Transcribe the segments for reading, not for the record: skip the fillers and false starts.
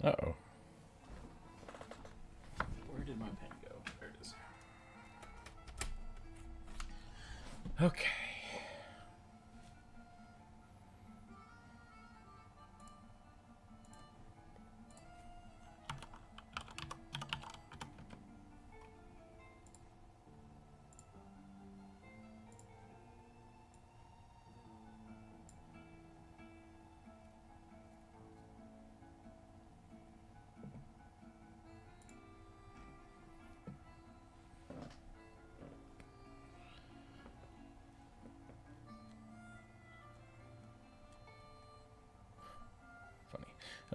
Uh-oh. Where did my pen go? There it is. Okay.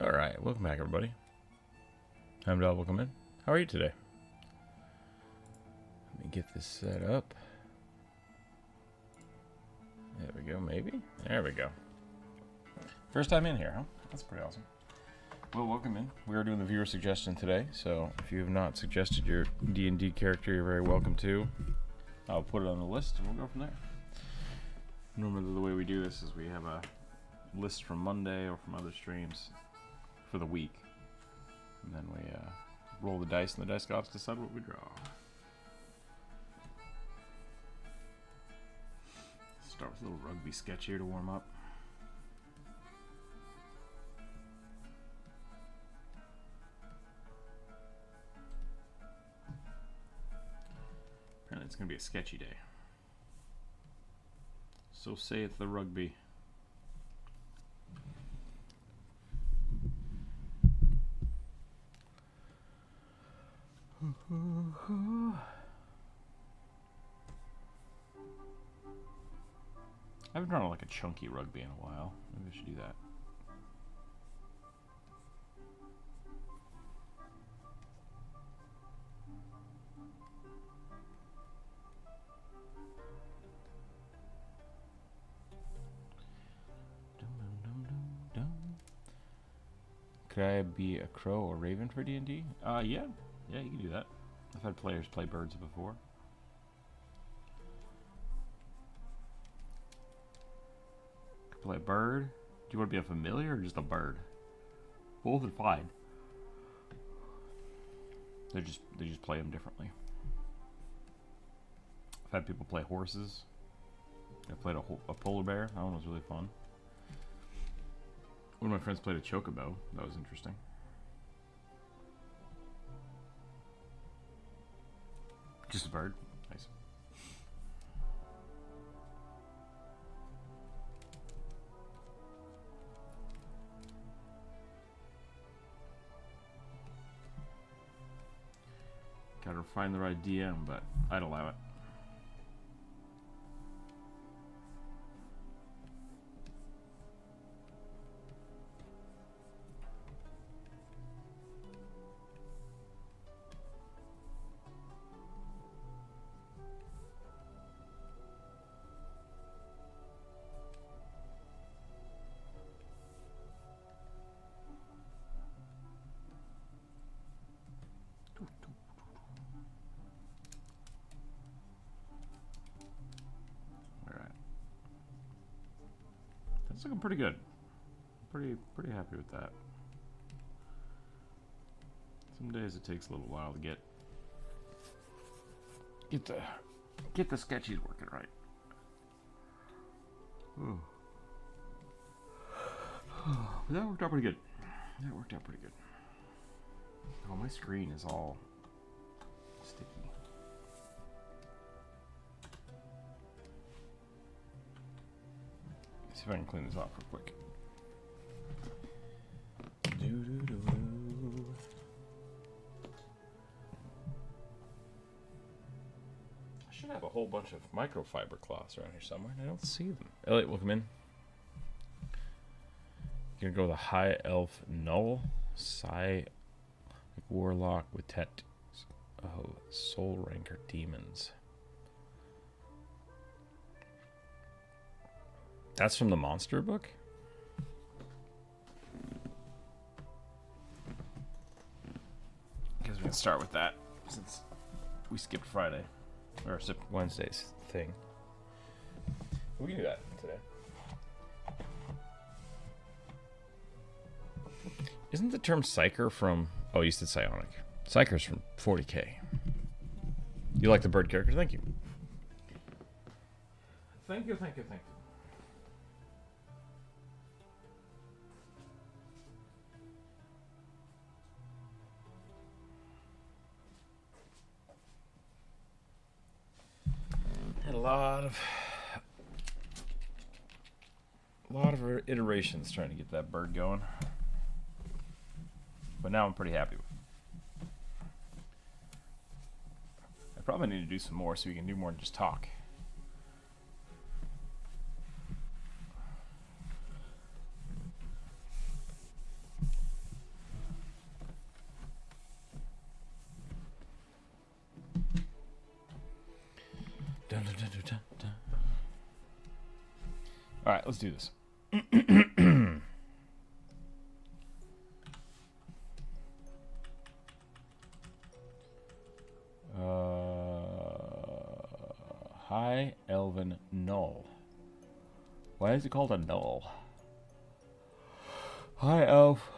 All right, welcome back, everybody. I'm Dal. Welcome in. How are you today? Let me get this set up. There we go, maybe? There we go. First time in here, huh? That's pretty awesome. Well, welcome in. We are doing the viewer suggestion today, so if you have not suggested your D&D character, you're very welcome to. I'll put it on the list, and we'll go from there. Normally, the way we do this is we have a list from Monday or from other streams for the week, and then we roll the dice, and the dice gods decide what we draw. Start with a little rugby sketch here to warm up. Apparently it's going to be a sketchy day. So saith the rugby. I haven't drawn like a chunky rugby in a while. Maybe I should do that. Could I be a crow or raven for D&D? Yeah. Yeah, you can do that. I've had players play birds before. Could play a bird. Do you want to be a familiar or just a bird? Both are fine. They just play them differently. I've had people play horses. I played a polar bear. That one was really fun. One of my friends played a chocobo. That was interesting. Just a bird. Nice. Gotta find the right DM, but I'd allow it. It's looking pretty good. Pretty happy with that. Some days it takes a little while to get the sketches working right. Oh. But that worked out pretty good. Oh, my screen is all sticky. See if I can clean this off real quick. I should have a whole bunch of microfiber cloths around here somewhere, and I don't see them. Elliot, welcome in. You're gonna go with a high elf null, like warlock with tat. Oh, soul ranker demons. That's from the monster book? I guess we can start with that since we skipped Friday. Or Wednesday's thing. We can do that today. Isn't the term psyker from... Oh, you said psionic. Psyker's from 40K. You like the bird character? Thank you. Thank you. Had a lot of iterations trying to get that bird going. But now I'm pretty happy with it. I probably need to do some more so we can do more than just talk. All right, let's do this. High Elven Null. Why is it called a null? High Elf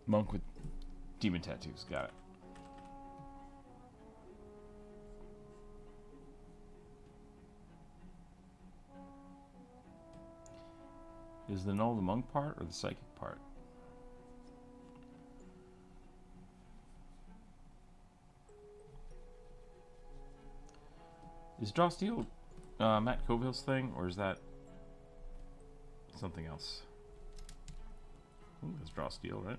monk with demon tattoos. Got it. Is the null the monk part or the psychic part? Is Draw Steel Matt Coville's thing, or is that something else? I think that's Draw Steel, right?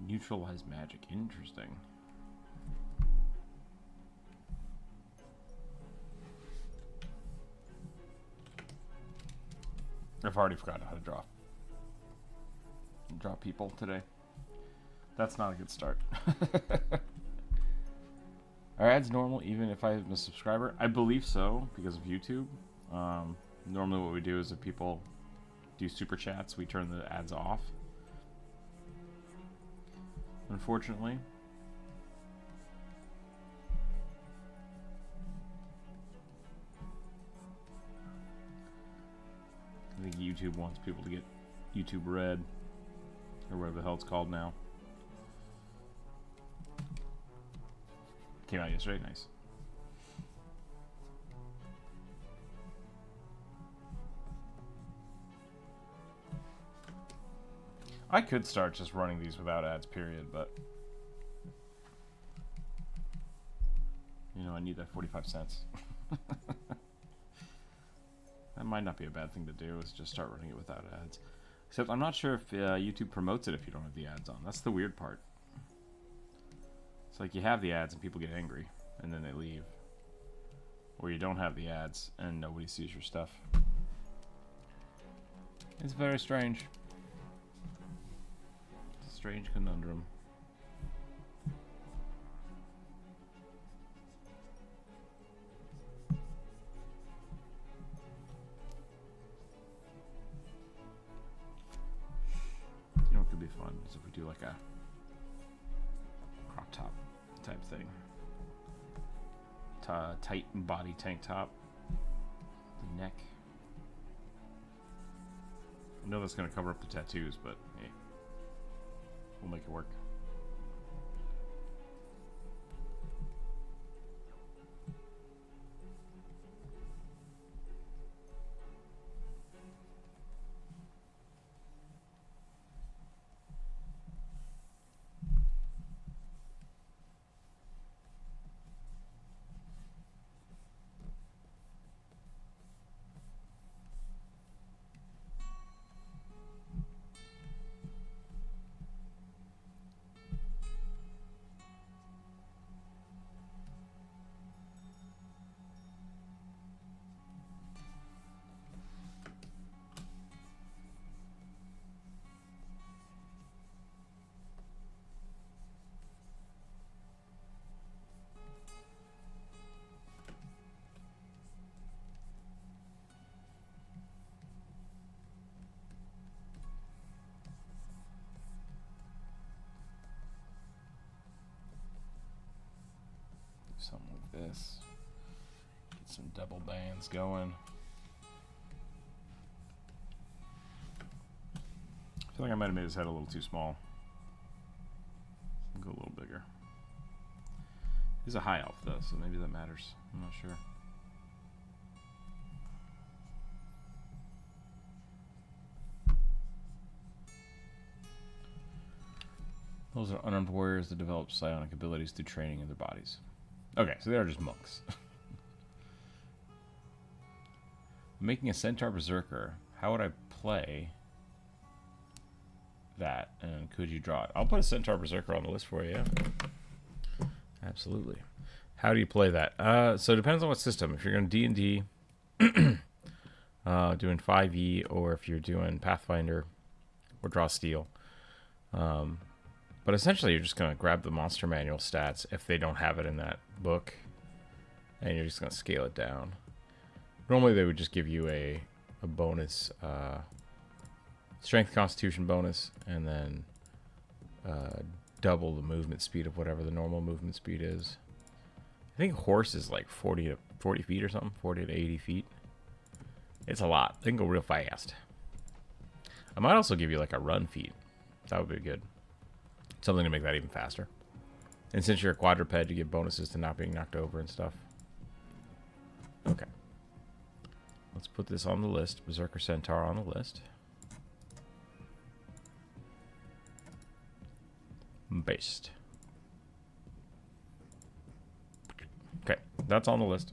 Neutralize magic. Interesting. I've already forgotten how to draw people today. That's not a good start. Are ads normal even if I'm a subscriber? I believe so because of YouTube. Normally what we do is if people do super chats, we turn the ads off. Unfortunately. I think YouTube wants people to get YouTube Red, or whatever the hell it's called now. Came out yesterday, nice. I could start just running these without ads, period, but you know, I need that 45 cents. That might not be a bad thing to do, is just start running it without ads. Except I'm not sure if YouTube promotes it if you don't have the ads on. That's the weird part. It's like you have the ads and people get angry, and then they leave. Or you don't have the ads and nobody sees your stuff. It's very strange. It's a strange conundrum. You know what could be fun is if we do like a crop top type thing. Tight body tank top. The neck. I know that's going to cover up the tattoos, but hey, we'll make it work. this. Get some double bands going. I feel like I might have made his head a little too small. Go a little bigger. He's a high elf though, so maybe that matters. I'm not sure. Those are unarmed warriors that develop psionic abilities through training in their bodies. Okay, so they are just monks. Making a centaur berserker. How would I play that? And could you draw it? I'll put a centaur berserker on the list for you. Yeah. Absolutely. How do you play that? So it depends on what system. If you're going D&D, doing 5e, or if you're doing Pathfinder or Draw Steel. But essentially, you're just going to grab the monster manual stats if they don't have it in that book, and you're just going to scale it down. Normally, they would just give you a bonus strength constitution bonus, and then double the movement speed of whatever the normal movement speed is. I think horse is like 40 feet or something, 40 to 80 feet. It's a lot. They can go real fast. I might also give you like a run feat. That would be good. Something to make that even faster. And since you're a quadruped, you get bonuses to not being knocked over and stuff. Okay. Let's put this on the list. Berserker Centaur on the list. Based. Okay, that's on the list.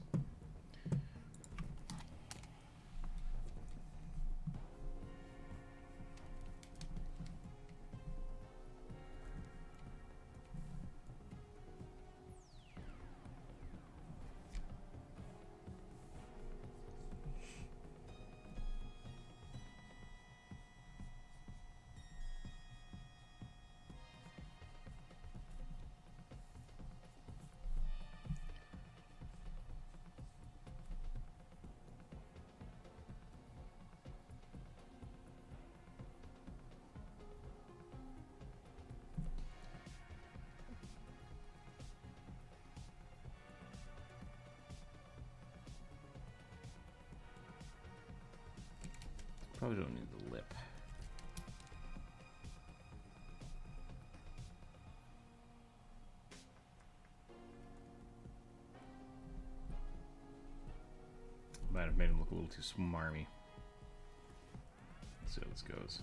Probably don't need the lip. Might have made him look a little too smarmy. Let's see how this goes.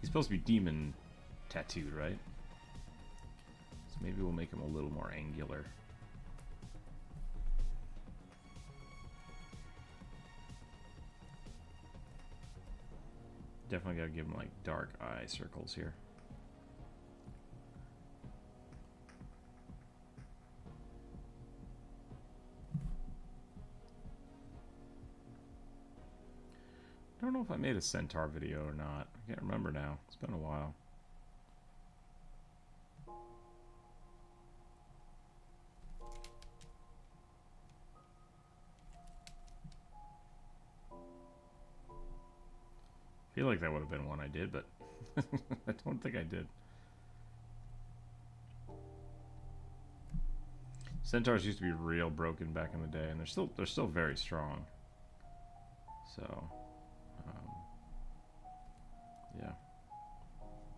He's supposed to be demon tattooed, right? So maybe we'll make him a little more angular. Definitely gotta give him like dark eye circles here. I don't know if I made a centaur video or not. I can't remember now. It's been a while. I feel like that would have been one I did, but I don't think I did. Centaurs used to be real broken back in the day, and they're still very strong. So, yeah.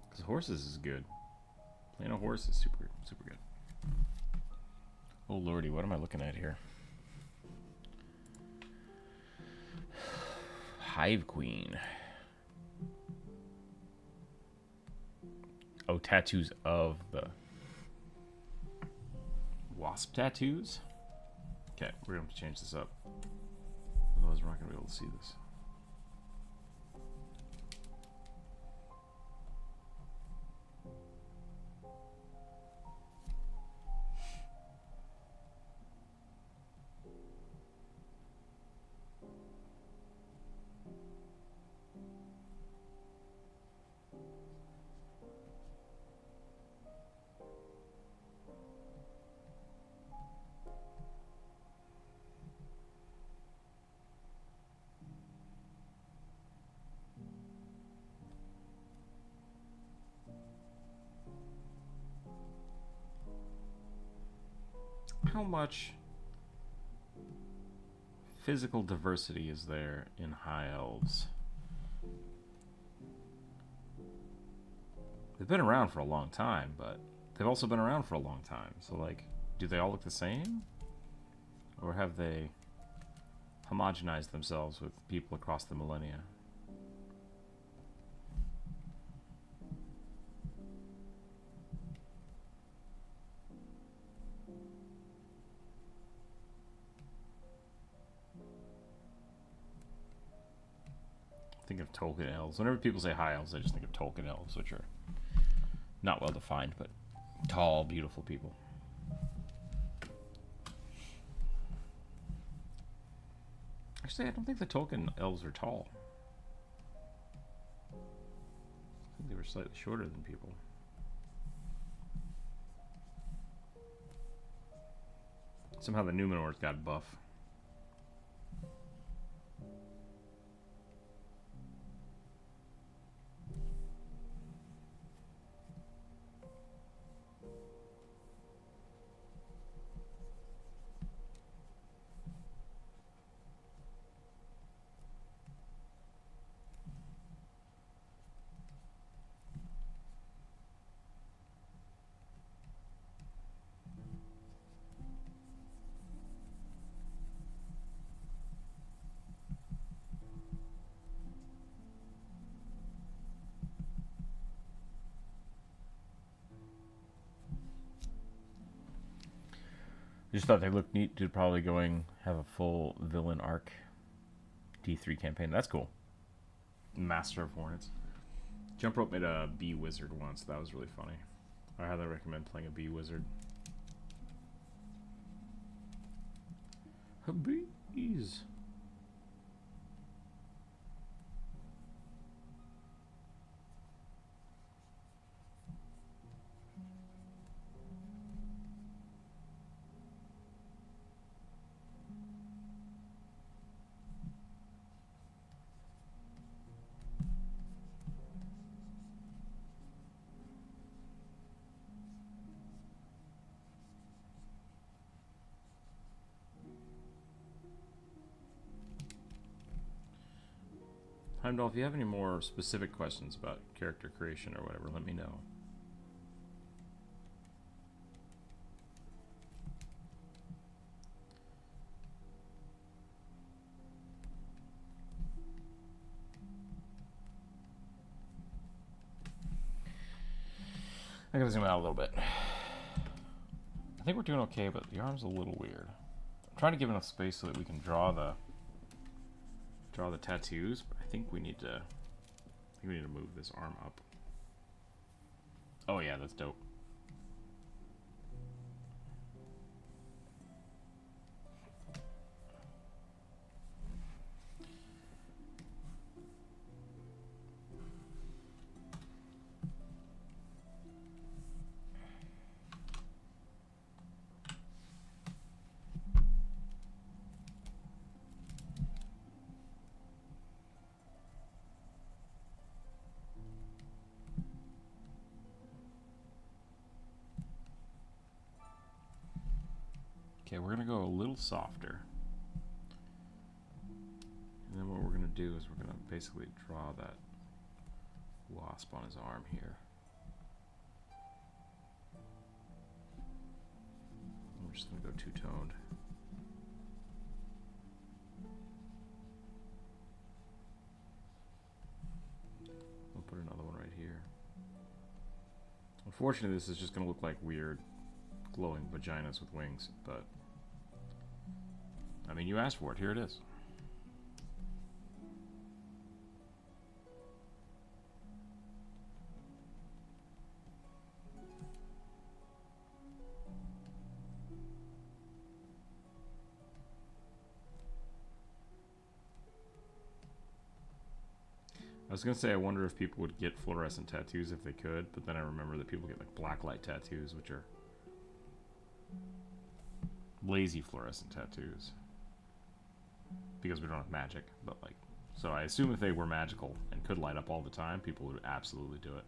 Because horses is good. Playing a horse is super good. Oh lordy, what am I looking at here? Hive Queen. Oh, tattoos of the wasp tattoos? Okay, we're going to have to change this up. Otherwise, we're not going to be able to see this. How much physical diversity is there in High Elves? They've been around for a long time, but they've also been around for a long time. So, like, do they all look the same? Or have they homogenized themselves with people across the millennia? Think of Tolkien elves. Whenever people say high elves, I just think of Tolkien elves, which are not well defined, but tall, beautiful people. Actually, I don't think the Tolkien elves are tall. I think they were slightly shorter than people. Somehow the Numenors got buff. I just thought they looked neat to probably have a full villain arc D3 campaign. That's cool. Master of Hornets. Jump Rope made a bee wizard once. That was really funny. I highly recommend playing a bee wizard. Bees. Heimdall, if you have any more specific questions about character creation or whatever, let me know. I gotta zoom out a little bit. I think we're doing okay, but the arm's a little weird. I'm trying to give enough space so that we can draw the tattoos, but I think we need to move this arm up. Oh yeah, that's dope. Okay, we're gonna go a little softer. And then what we're gonna do is we're gonna basically draw that wasp on his arm here. We're just gonna go two-toned. We'll put another one right here. Unfortunately, this is just gonna look like weird glowing vaginas with wings, but I mean, you asked for it. Here it is. I was gonna say I wonder if people would get fluorescent tattoos if they could, but then I remember that people get like blacklight tattoos, which are lazy fluorescent tattoos. Because we don't have magic, but like, so I assume if they were magical and could light up all the time, people would absolutely do it.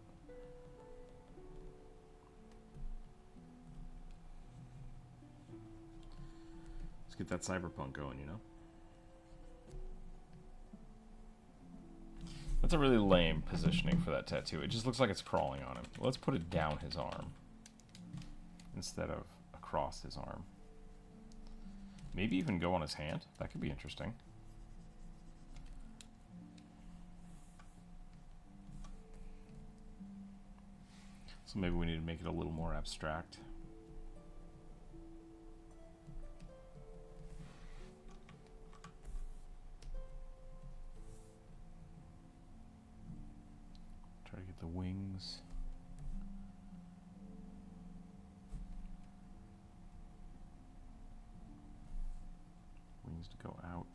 Let's get that cyberpunk going, you know? That's a really lame positioning for that tattoo. It just looks like it's crawling on him. Let's put it down his arm instead of across his arm. Maybe even go on his hand. That could be interesting. So maybe we need to make it a little more abstract. Try to get the wings. Wings to go out.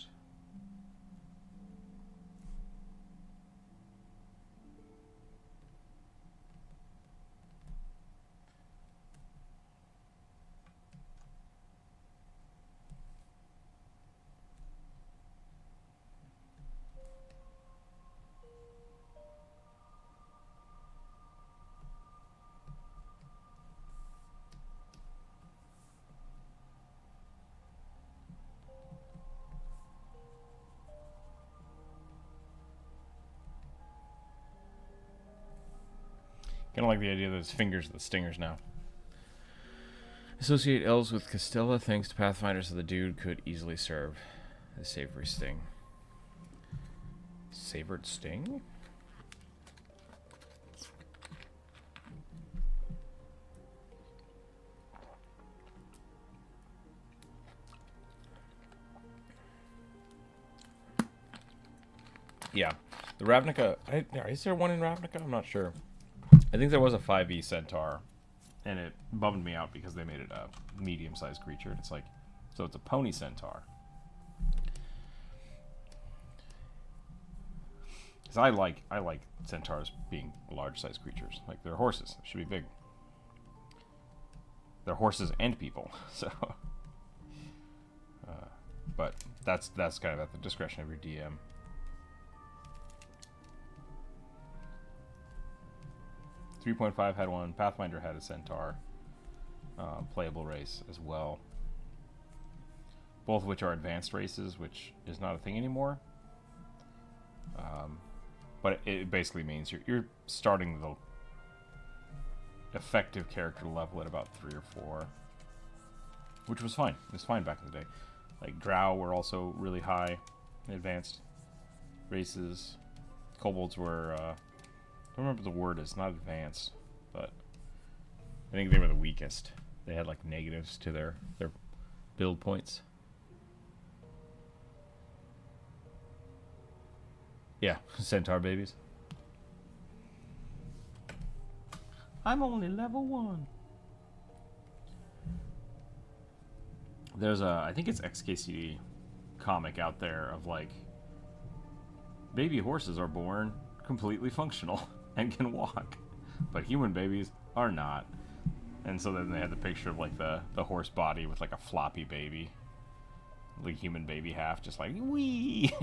Kind of like the idea that his fingers are the stingers now. Associate elves with Castella. Thanks to Pathfinder, so the dude could easily serve the savory sting. Savored sting? Yeah. The Ravnica... is there one in Ravnica? I'm not sure. I think there was a 5e centaur, and it bummed me out because they made it a medium-sized creature. It's like, so it's a pony centaur. Because I like centaurs being large-sized creatures. Like, they're horses. They should be big. They're horses and people, so... but that's kind of at the discretion of your DM. .5 had one. Pathfinder had a centaur playable race as well. Both of which are advanced races, which is not a thing anymore. But it basically means you're starting the effective character level at about 3 or 4, which was fine. It was fine back in the day. Like Drow were also really high in advanced races. Kobolds were. I don't remember the word. It's not advanced, but I think they were the weakest. They had like negatives to their build points. Yeah, centaur babies. I'm only level 1. There's a, I think it's XKCD comic out there of like, baby horses are born completely functional and can walk, but human babies are not. And so then they had the picture of like the horse body with like a floppy baby, like human baby half, just like wee,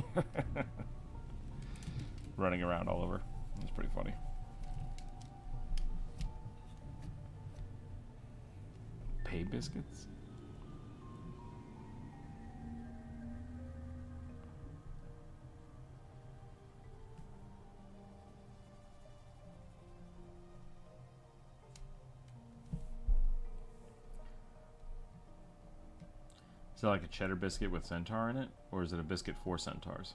running around all over. It's pretty funny. Pay biscuits? Is it like a cheddar biscuit with centaur in it? Or is it a biscuit for centaurs?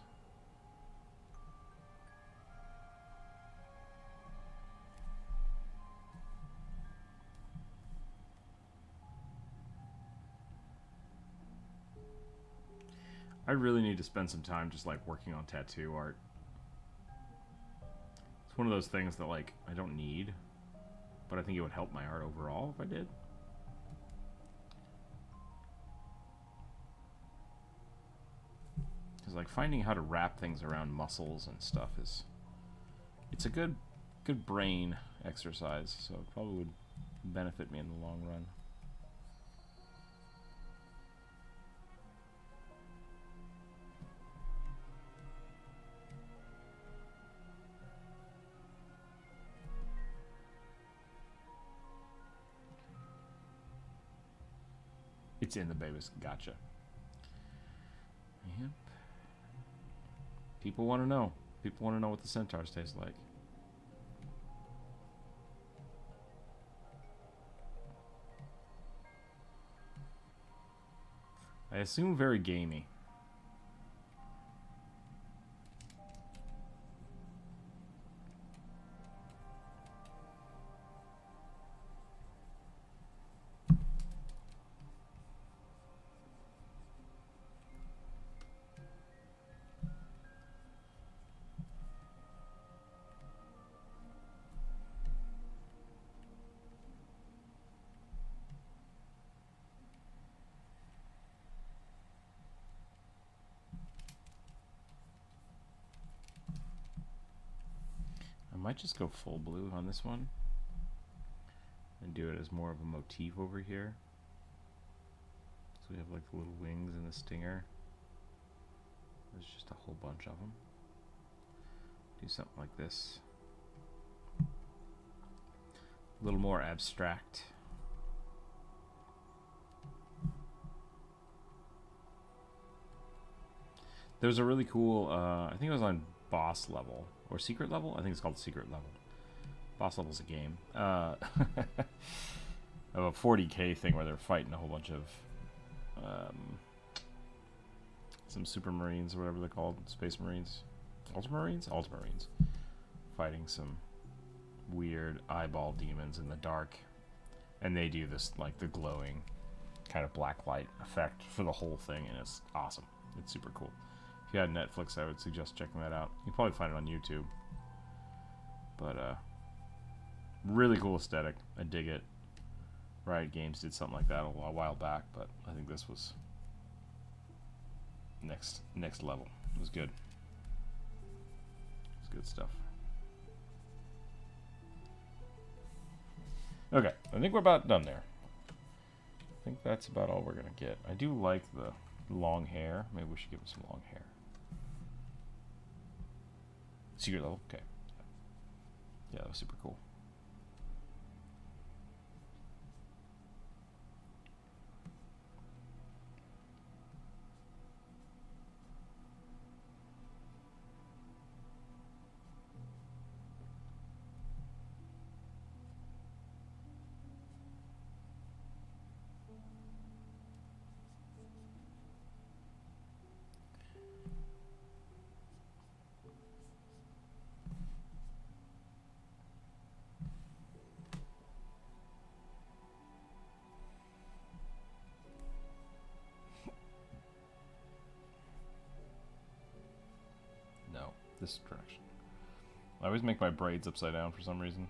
I really need to spend some time just like working on tattoo art. It's one of those things that like I don't need, but I think it would help my art overall if I did. Because like finding how to wrap things around muscles and stuff it's a good brain exercise, so it probably would benefit me in the long run. It's in the babies. Gotcha. Yep. People want to know. People want to know what the centaurs taste like. I assume very gamey. I might just go full blue on this one and do it as more of a motif over here. So we have like the little wings and the stinger. There's just a whole bunch of them. Do something like this. A little more abstract. There's a really cool, I think it was on boss level or secret level. I think it's called secret level. Boss level's a game. Of a 40k thing where they're fighting a whole bunch of some super marines or whatever they're called, space marines, ultramarines, fighting some weird eyeball demons in the dark, and they do this like the glowing kind of black light effect for the whole thing, and it's awesome. It's super cool. If you had Netflix, I would suggest checking that out. You can probably find it on YouTube. But really cool aesthetic. I dig it. Riot Games did something like that a while back, but I think this was next level. It was good. It's good stuff. Okay, I think we're about done there. I think that's about all we're gonna get. I do like the long hair. Maybe we should give him some long hair. Secret level? Okay. Yeah, that was super cool. This direction. I always make my braids upside down for some reason.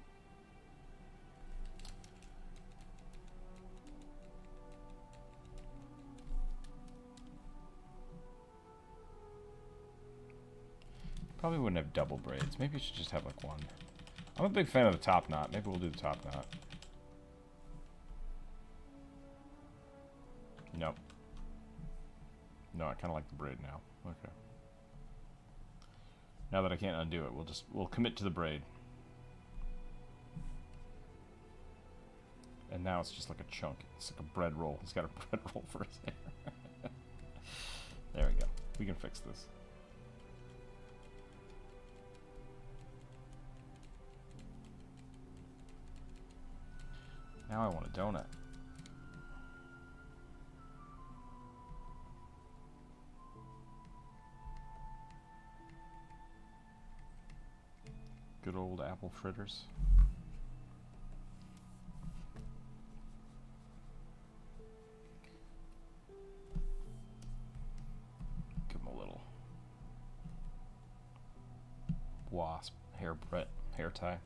Probably wouldn't have double braids. Maybe you should just have like one. I'm a big fan of the top knot. Maybe we'll do the top knot. Nope. No, I kind of like the braid now. Okay. Now that I can't undo it, we'll commit to the braid. And now it's just like a chunk. It's like a bread roll. He's got a bread roll for his hair. There we go. We can fix this. Now I want a donut. Good old apple fritters. Give them a little wasp hair tie.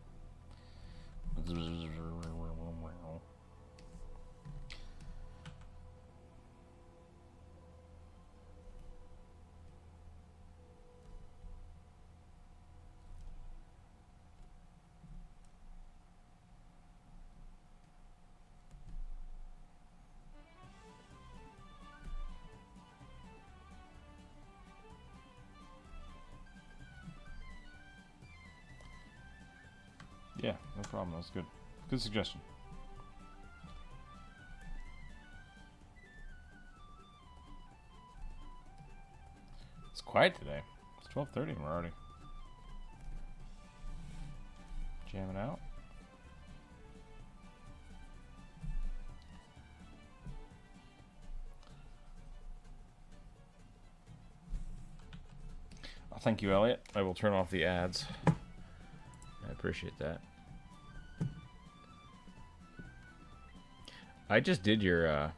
Yeah, no problem. That was good. Good suggestion. It's quiet today. It's 12:30 and we're already jamming out. Oh, thank you, Elliot. I will turn off the ads. I appreciate that. I just did your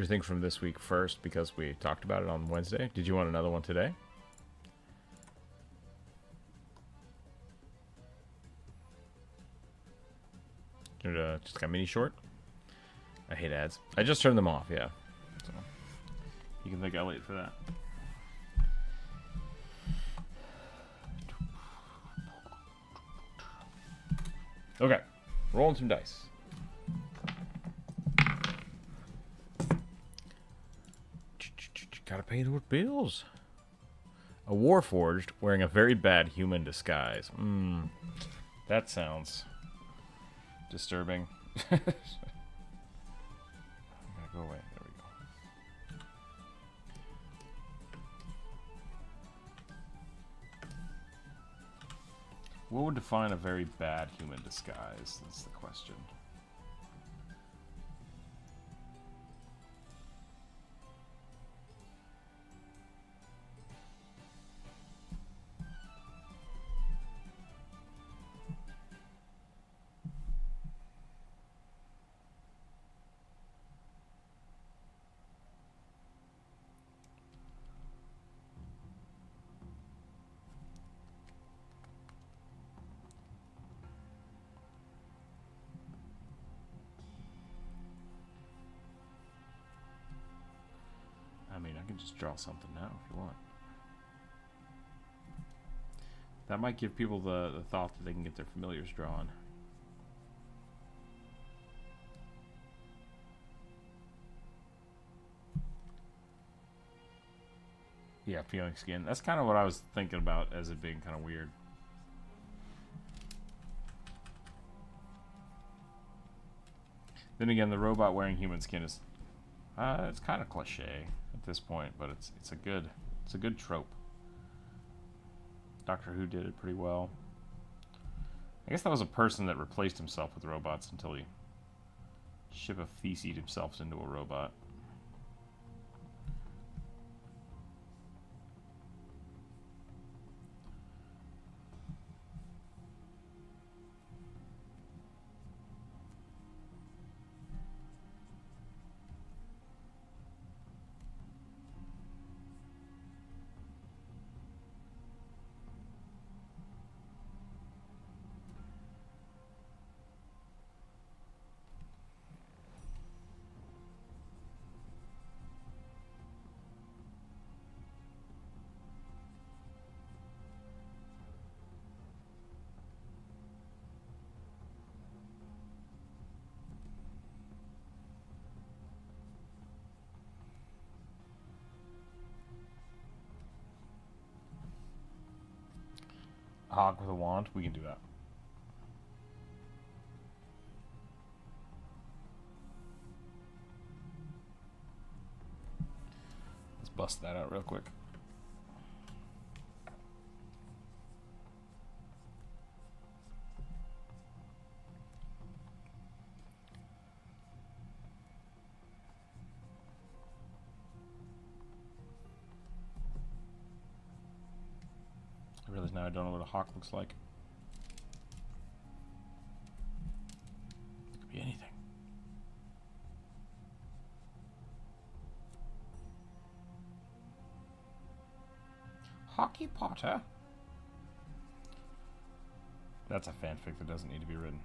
thing from this week first because we talked about it on Wednesday. Did you want another one today? Just got mini short. I hate ads. I just turned them off, yeah. So you can thank Elliot for that. Okay, rolling some dice. Gotta pay those bills. A warforged wearing a very bad human disguise. That sounds disturbing. I'm gonna go away. There we go. What would define a very bad human disguise? That's the question. I mean, I can just draw something now if you want. That might give people the thought that they can get their familiars drawn. Yeah, peeling skin. That's kind of what I was thinking about as it being kind of weird. Then again, the robot wearing human skin is it's kind of cliche at this point, but it's a good trope. Doctor Who did it pretty well. I guess that was a person that replaced himself with robots until he ship of theseed himself into a robot. Hog with a wand, we can do that. Let's bust that out real quick. I realize now I don't know what a hawk looks like. It could be anything. Hockey Potter? That's a fanfic that doesn't need to be written.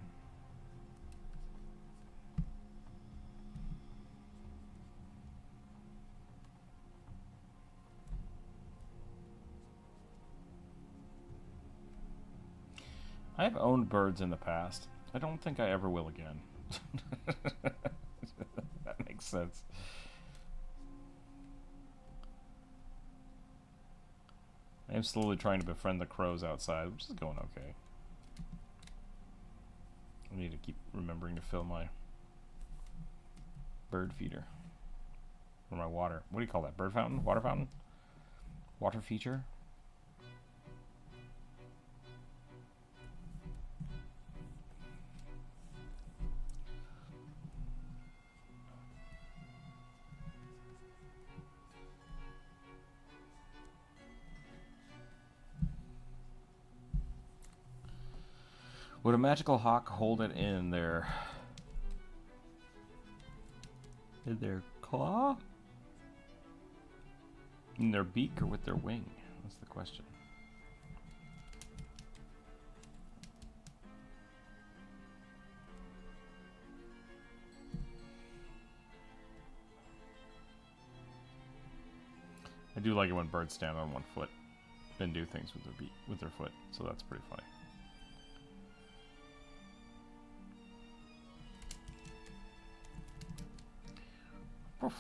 I have owned birds in the past. I don't think I ever will again. That makes sense. I am slowly trying to befriend the crows outside, which is going okay. I need to keep remembering to fill my bird feeder. Or my water. What do you call that? Bird fountain? Water fountain? Water feature? Would a magical hawk hold it in their claw? In their beak or with their wing? That's the question. I do like it when birds stand on one foot and do things with their foot, so that's pretty funny. Oof.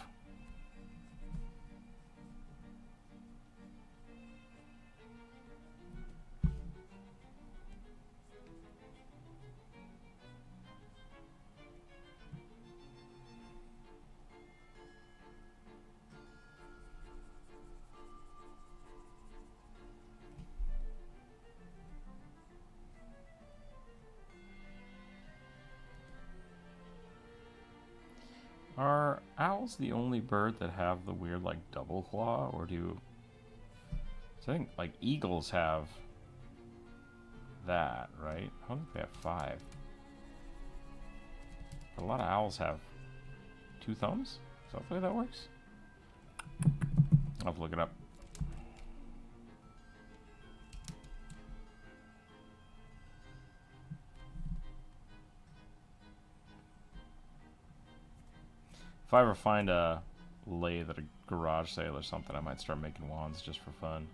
Are owls the only bird that have the weird, like, double claw, or do... So I think, like, eagles have that, right? I don't think they have 5. But a lot of owls have 2 thumbs? Is that the way that works? I'll have to look it up. If I ever find a lathe at a garage sale or something, I might start making wands just for fun.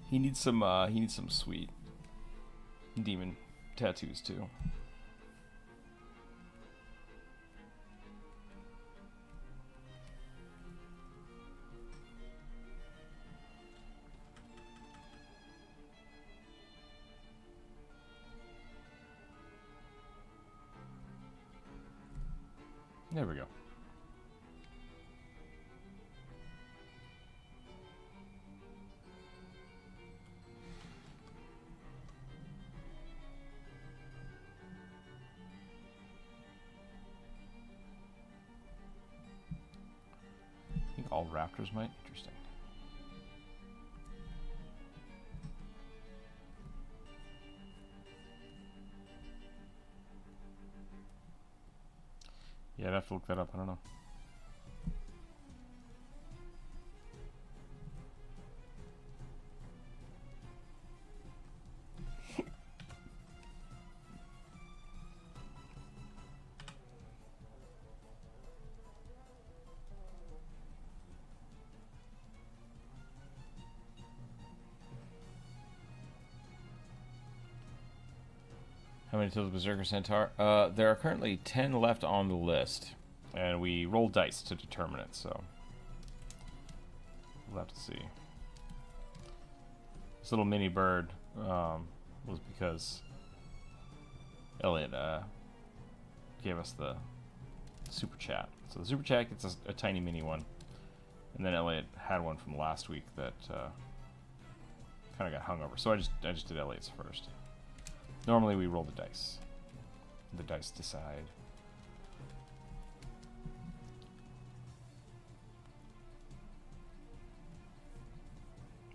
He needs some sweet demon tattoos too. There we go. I think all raptors might. Interesting. Yeah, I'd have to look that up. I don't know. How many total Berserker Centaur? There are currently 10 left on the list, and we roll dice to determine it, so we'll have to see. This little mini bird was because Elliot gave us the super chat. So the super chat gets a tiny mini one, and then Elliot had one from last week that kind of got hung over. So I just did Elliot's first. Normally we roll the dice. The dice decide.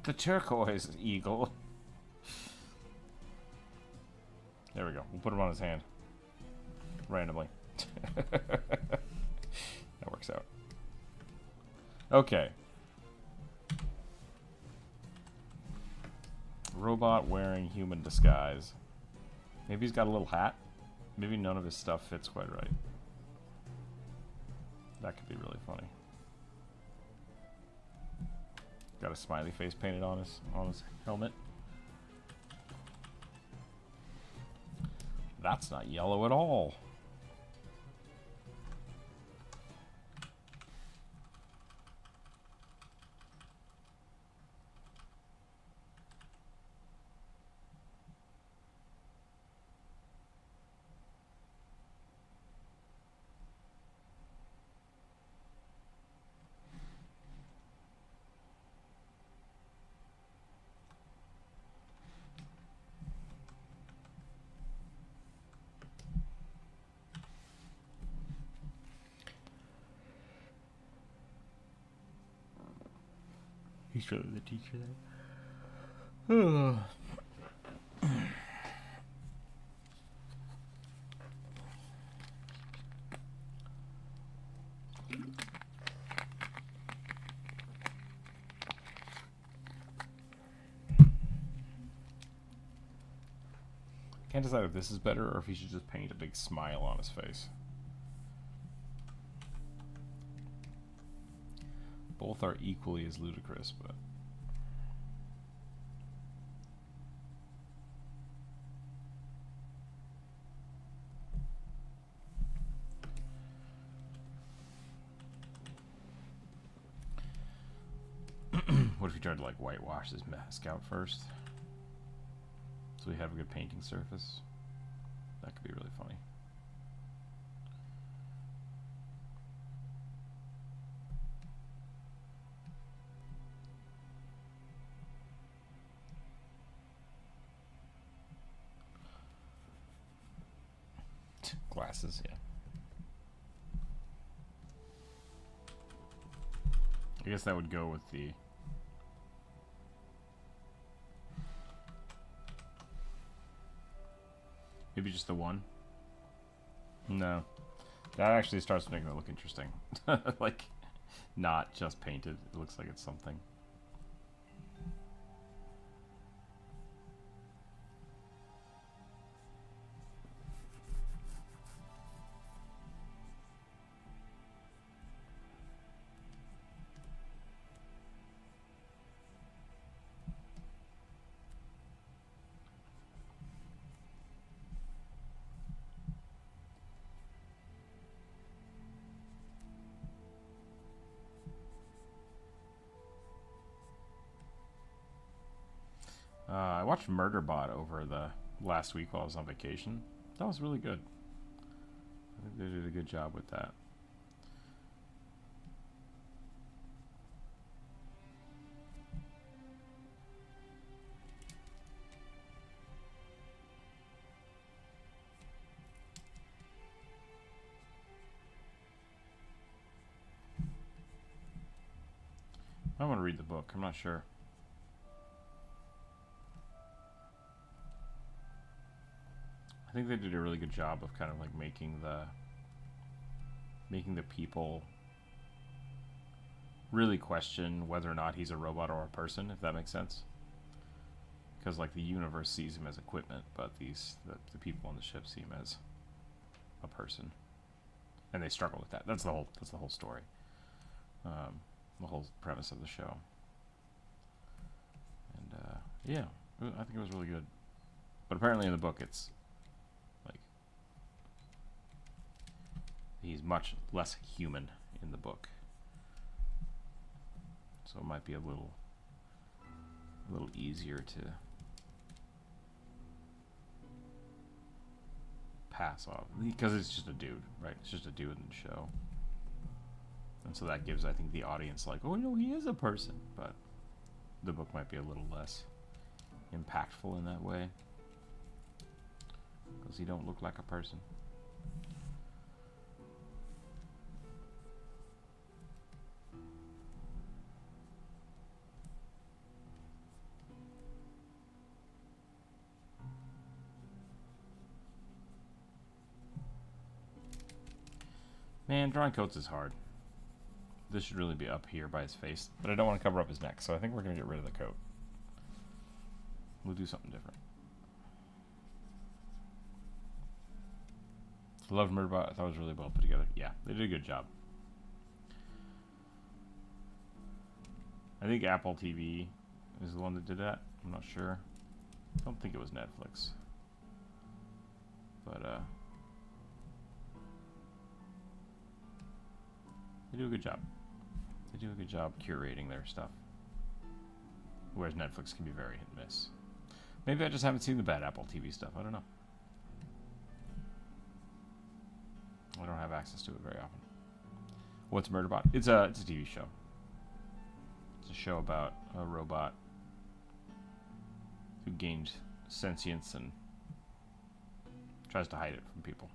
The turquoise eagle. There we go. We'll put him on his hand. Randomly. That works out. Okay. Robot wearing human disguise. Maybe he's got a little hat. Maybe none of his stuff fits quite right. That could be really funny. Got a smiley face painted on his helmet. That's not yellow at all. He's really the teacher there. Can't decide if this is better or if he should just paint a big smile on his face. Both are equally as ludicrous, but... What if you tried to like whitewash this mask out first? So we have a good painting surface. That could be really funny. Glasses, yeah. I guess that would go with the... Maybe just the one? No. That actually starts making it look interesting. Like, not just painted. It looks like it's something. I watched Murderbot over the last week while I was on vacation. That was really good. I think they did a good job with that. I want to read the book. I'm not sure. I think they did a really good job of kind of like making the people really question whether or not he's a robot or a person, if that makes sense. Because like the universe sees him as equipment, but the people on the ship see him as a person, and they struggle with that. That's the whole story. The whole premise of the show. And yeah, I think it was really good. But apparently in the book it's like he's much less human in the book, so it might be a little easier to pass off, because it's just a dude, right? It's just a dude in the show. And so that gives, I think, the audience like, oh, no, he is a person. But the book might be a little less impactful in that way, because he don't look like a person. Man, drawing coats is hard. This should really be up here by his face, but I don't want to cover up his neck, so I think we're going to get rid of the coat. We'll do something different. Loved Murderbot. I thought it was really well put together. Yeah, they did a good job. I think Apple TV is the one that did that. I'm not sure. I don't think it was Netflix. But, they do a good job. They do a good job curating their stuff. Whereas Netflix can be very hit and miss. Maybe I just haven't seen the bad Apple TV stuff. I don't know. I don't have access to it very often. What's Murderbot? It's a TV show. It's a show about a robot who gained sentience and tries to hide it from people.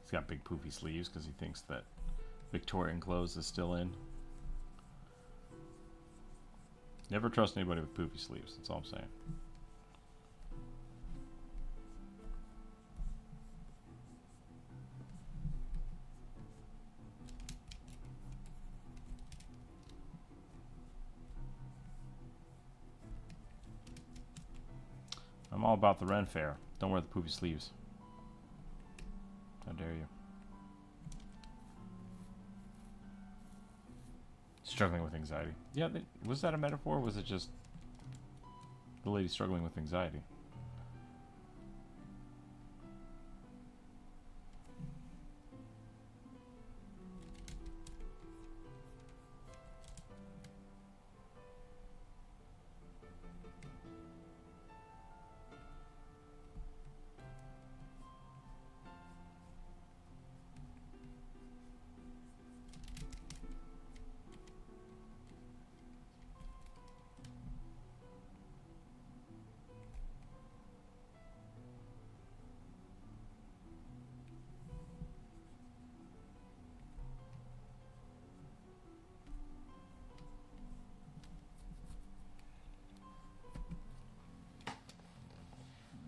He's got big poofy sleeves because he thinks that Victorian clothes is still in. Never trust anybody with poofy sleeves. That's all I'm saying. I'm all about the Ren Fair. Don't wear the poofy sleeves. How dare you? Struggling with anxiety. Yeah, was that a metaphor or was it just the lady struggling with anxiety?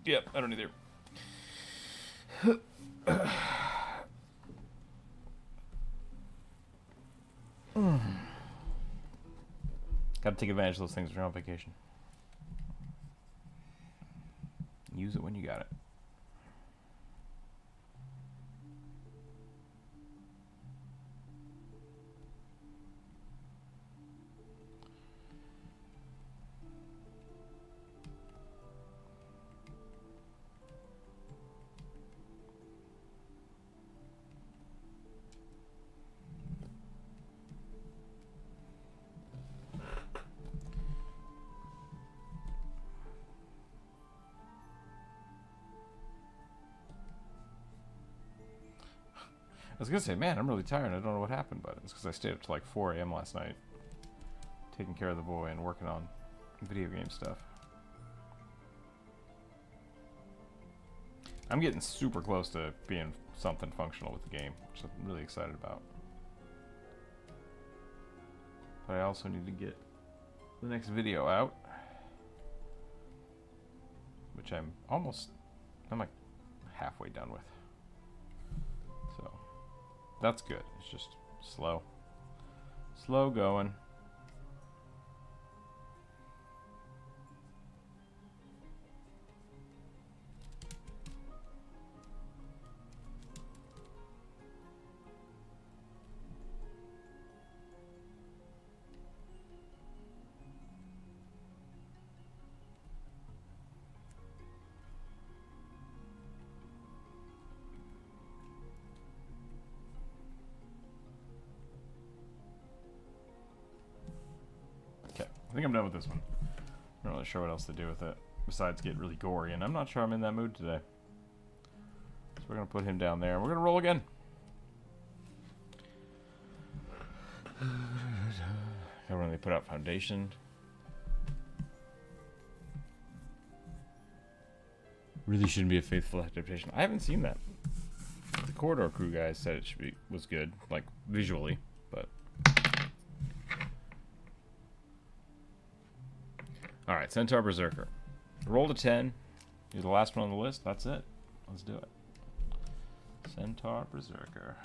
Yep, I don't either. Gotta take advantage of those things when you're on vacation. Use it when you got it. I was gonna say, man, I'm really tired. I don't know what happened, but it's because I stayed up till like 4 a.m. last night, taking care of the boy and working on video game stuff. I'm getting super close to being something functional with the game, which I'm really excited about. But I also need to get the next video out, which I'm like halfway done with. So that's good. It's just slow going. I think I'm done with this one. I'm not really sure what else to do with it besides get really gory, and I'm not sure I'm in that mood today. So we're gonna put him down there and we're gonna roll again. I really put out foundation. Really shouldn't be a faithful adaptation. I haven't seen that. The Corridor Crew guys said it was good, like visually, but. Alright, Centaur Berserker. Roll to 10. You're the last one on the list. That's it. Let's do it. Centaur Berserker.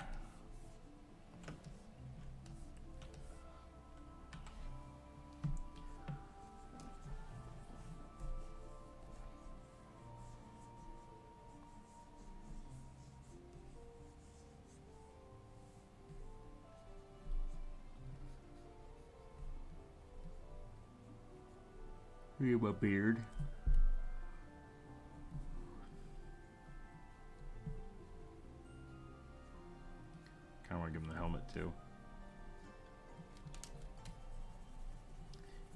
You have a beard. Kinda wanna give him the helmet too.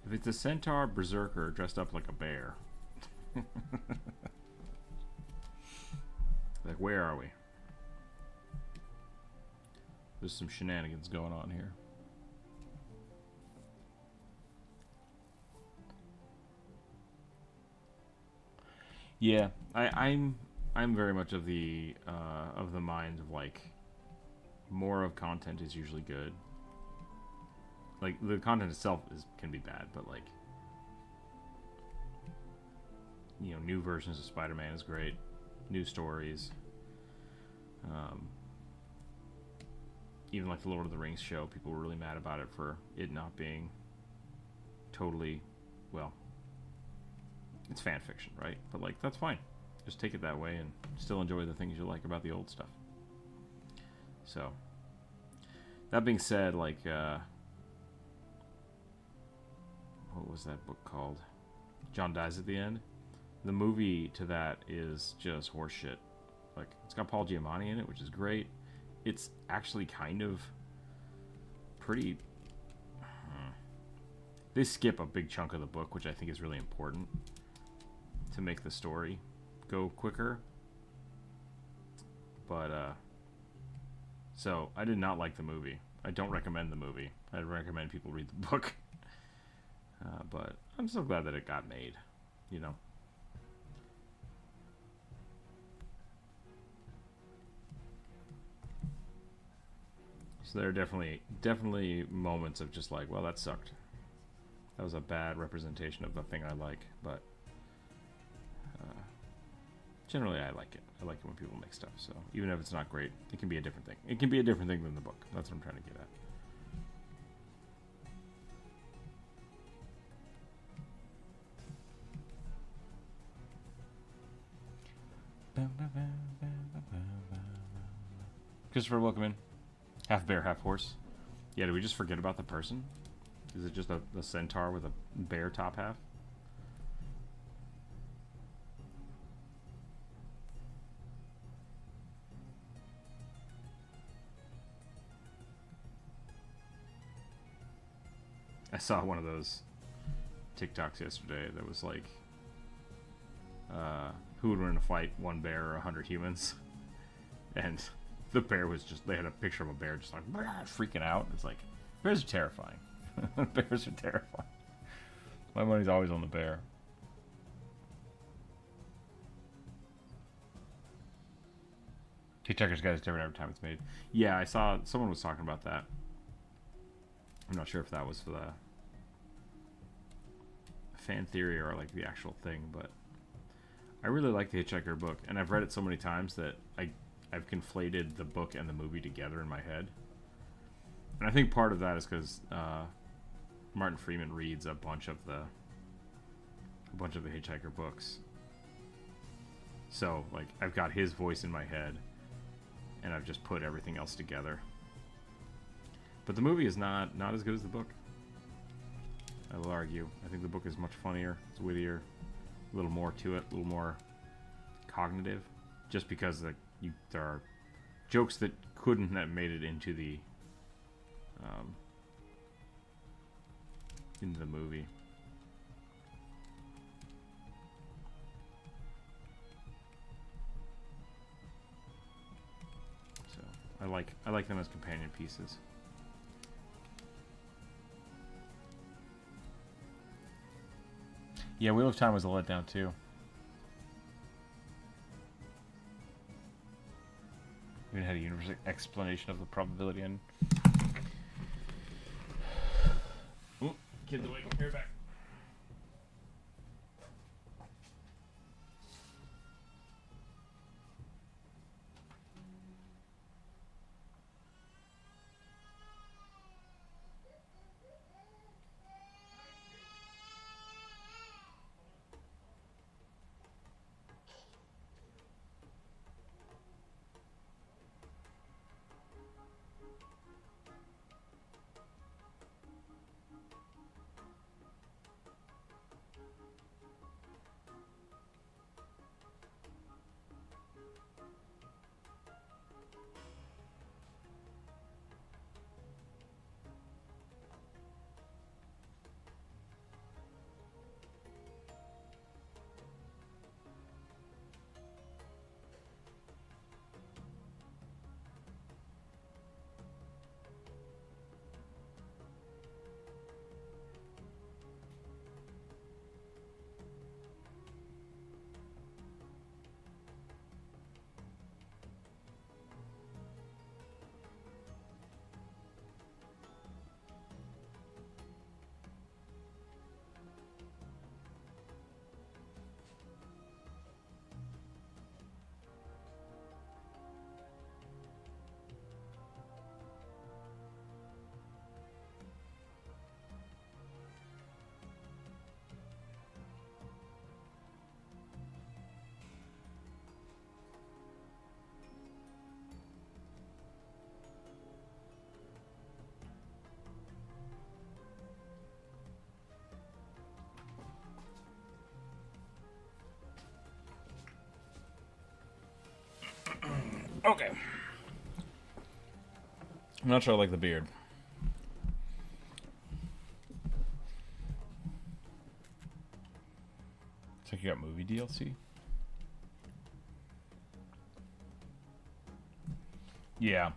If it's a Centaur Berserker dressed up like a bear. Like, where are we? There's some shenanigans going on here. Yeah, I'm I'm very much of the mind of like more of content is usually good. Like the content itself can be bad, but like new versions of Spider-Man is great, new stories. Even like the Lord of the Rings show, people were really mad about it for it not being totally, well, it's fan fiction, right? But like that's fine. Just take it that way and still enjoy the things you like about the old stuff. So, that being said, like, what was that book called? John Dies at the End. The movie to that is just horseshit. Like, it's got Paul Giamatti in it, which is great. It's actually kind of pretty. They skip a big chunk of the book, which I think is really important to make the story go quicker. But so I did not like the movie. I don't recommend the movie. I'd recommend people read the book. But I'm so glad that it got made, So there are definitely moments of just like, well, that sucked. That was a bad representation of the thing I like, but generally I like it. I like it when people make stuff. So even if it's not great, it can be a different thing. It can be a different thing than the book. That's what I'm trying to get at. Christopher, welcome in. Half bear, half horse. Yeah, did we just forget about the person? Is it just a centaur with a bear top half? I saw one of those TikToks yesterday that was like, who would win a fight, one bear or 100 humans? And the bear was just, they had a picture of a bear just like freaking out. It's like, bears are terrifying. Bears are terrifying. My money's always on the bear. Hitchhiker's Guide is different every time it's made. Yeah, I saw someone was talking about that. I'm not sure if that was for the fan theory or like the actual thing, but I really like the Hitchhiker book, and I've read it so many times that I've conflated the book and the movie together in my head. And I think part of that is because Martin Freeman reads a bunch of the Hitchhiker books. So like I've got his voice in my head, and I've just put everything else together. But the movie is not as good as the book. I will argue. I think the book is much funnier, it's wittier, a little more to it, a little more cognitive, just because there are jokes that couldn't have made it into the movie. So I like them as companion pieces. Yeah, Wheel of Time was a letdown too. Even had a universal explanation of the probability and. Ooh, kids awake. Here, back. Okay. I'm not sure I like the beard. It's like you got movie DLC. Yeah.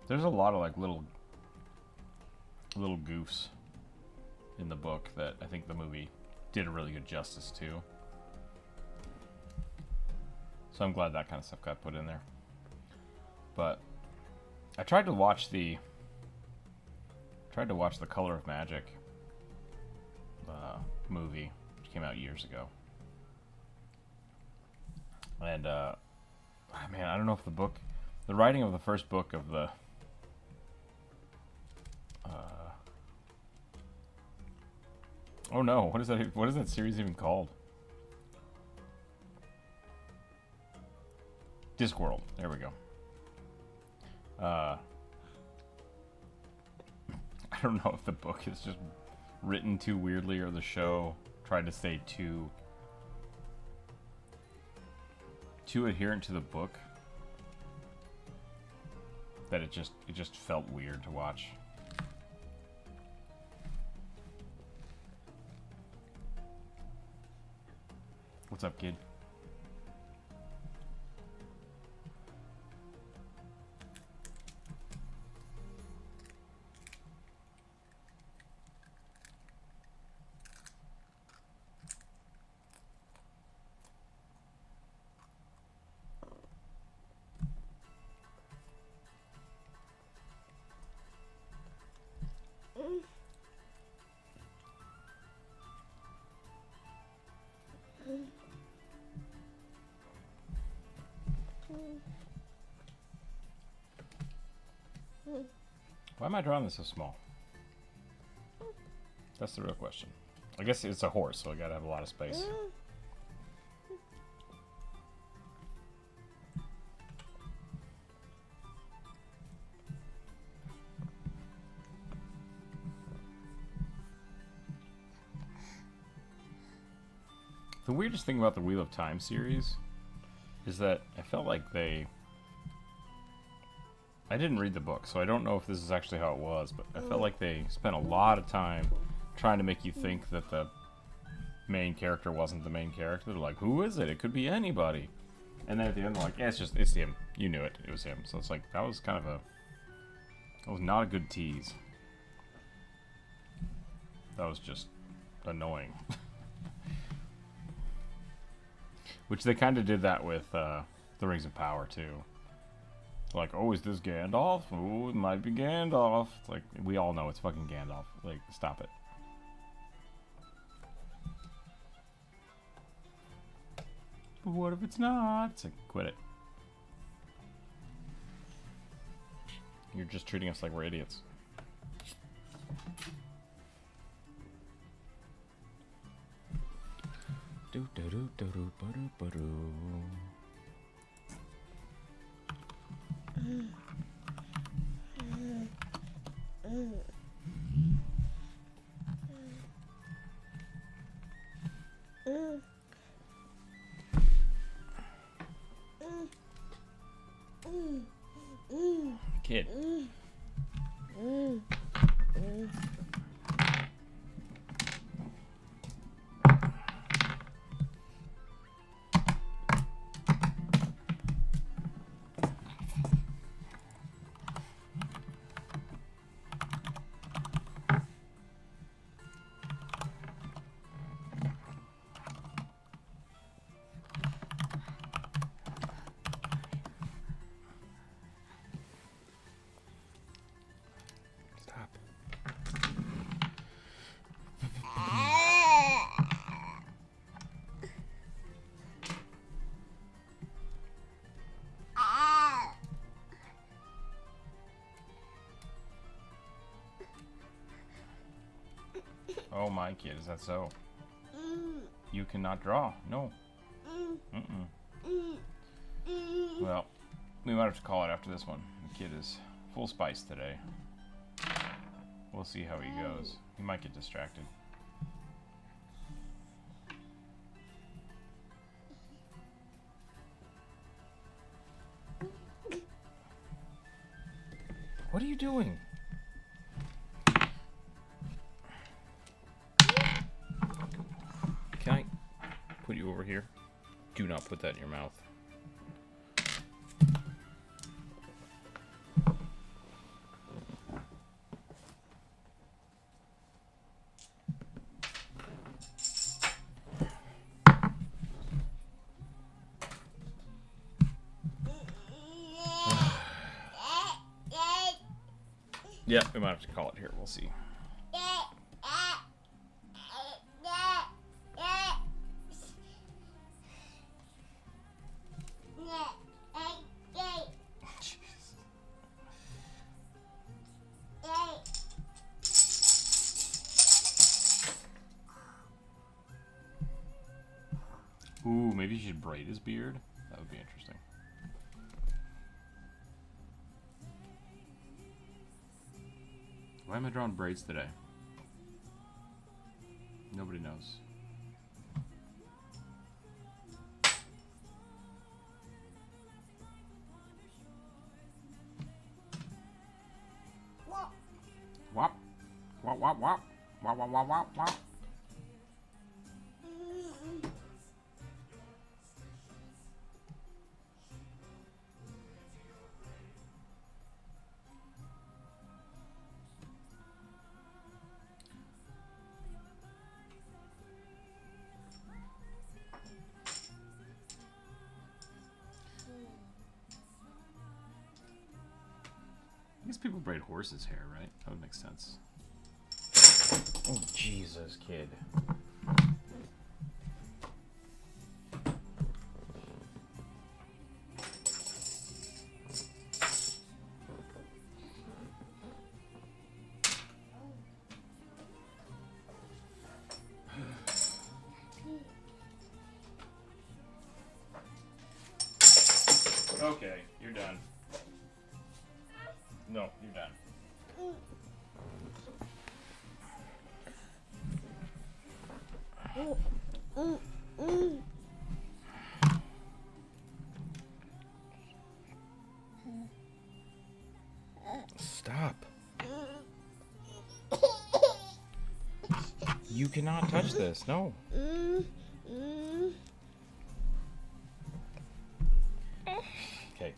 There's a lot of like little goofs in the book that I think the movie did a really good justice to. So I'm glad that kind of stuff got put in there. But I tried to watch the Color of Magic movie, which came out years ago. And man, I don't know if the writing of the first book of the oh no, what is that series even called? Discworld. There we go. I don't know if the book is just written too weirdly or the show tried to stay too adherent to the book that it just felt weird to watch. What's up, kid? Why am I drawing this so small? That's the real question. I guess it's a horse, so I gotta have a lot of space. The weirdest thing about the Wheel of Time series is that I felt like I didn't read the book, so I don't know if this is actually how it was, but I felt like they spent a lot of time trying to make you think that the main character wasn't the main character. They're like, who is it? It could be anybody. And then at the end, they're like, yeah, it's him. You knew it. It was him. So it's like, that was not a good tease. That was just annoying. Which they kind of did that with the Rings of Power, too. Like, oh, is this Gandalf? Oh, it might be Gandalf. It's like, we all know it's fucking Gandalf. Like, stop it. But what if it's not? It's like, quit it. You're just treating us like we're idiots. Do do do do do do do do. Kid. Oh my kid, is that so? You cannot draw. No. Well, we might have to call it after this one. The kid is full spice today. We'll see how he goes. He might get distracted. What are you doing? Can I put you over here? Do not put that in your mouth. Yeah, we might have to call it here. We'll see. Ooh, maybe you should braid his beard. That would be interesting. Why am I drawing braids today? Nobody knows. Wop. Wop. Wop, wop, wop. Wop, wop, wop, wop, wop. I guess people braid horses' hair, right? That would make sense. Oh, Jesus, kid. Okay, you're done. No, you're done. Stop. You cannot touch this. No. Okay.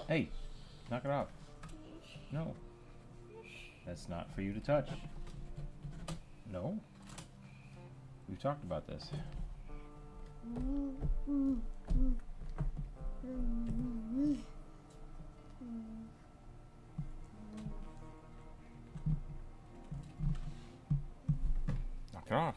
Hey, knock it off. No. That's not for you to touch. No. We've talked about this. Knock it off.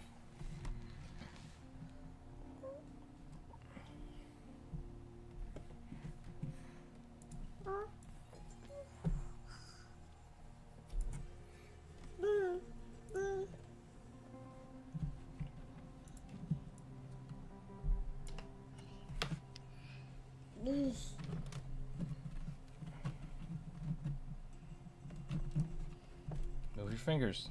Move your fingers.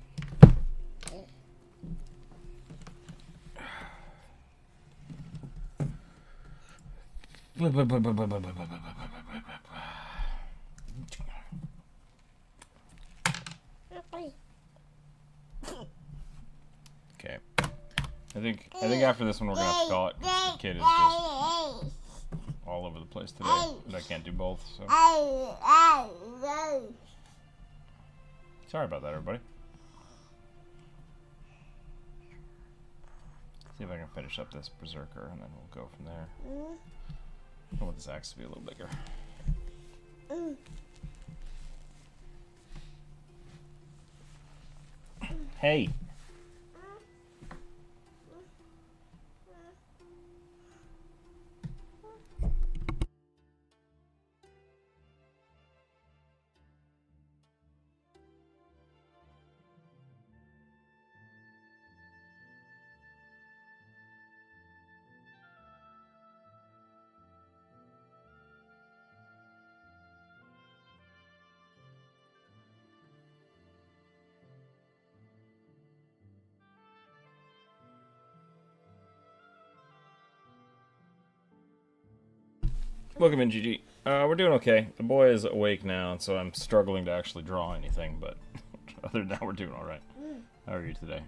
Okay. I think after this one we're gonna have to call it, 'cause the kid is just all over the place today. But I can't do both, so sorry about that, everybody. See if I can finish up this berserker, and then we'll go from there. I want this axe to be a little bigger. Hey. Welcome in, GG. We're doing okay. The boy is awake now, so I'm struggling to actually draw anything, but other than that, we're doing alright. How are you today?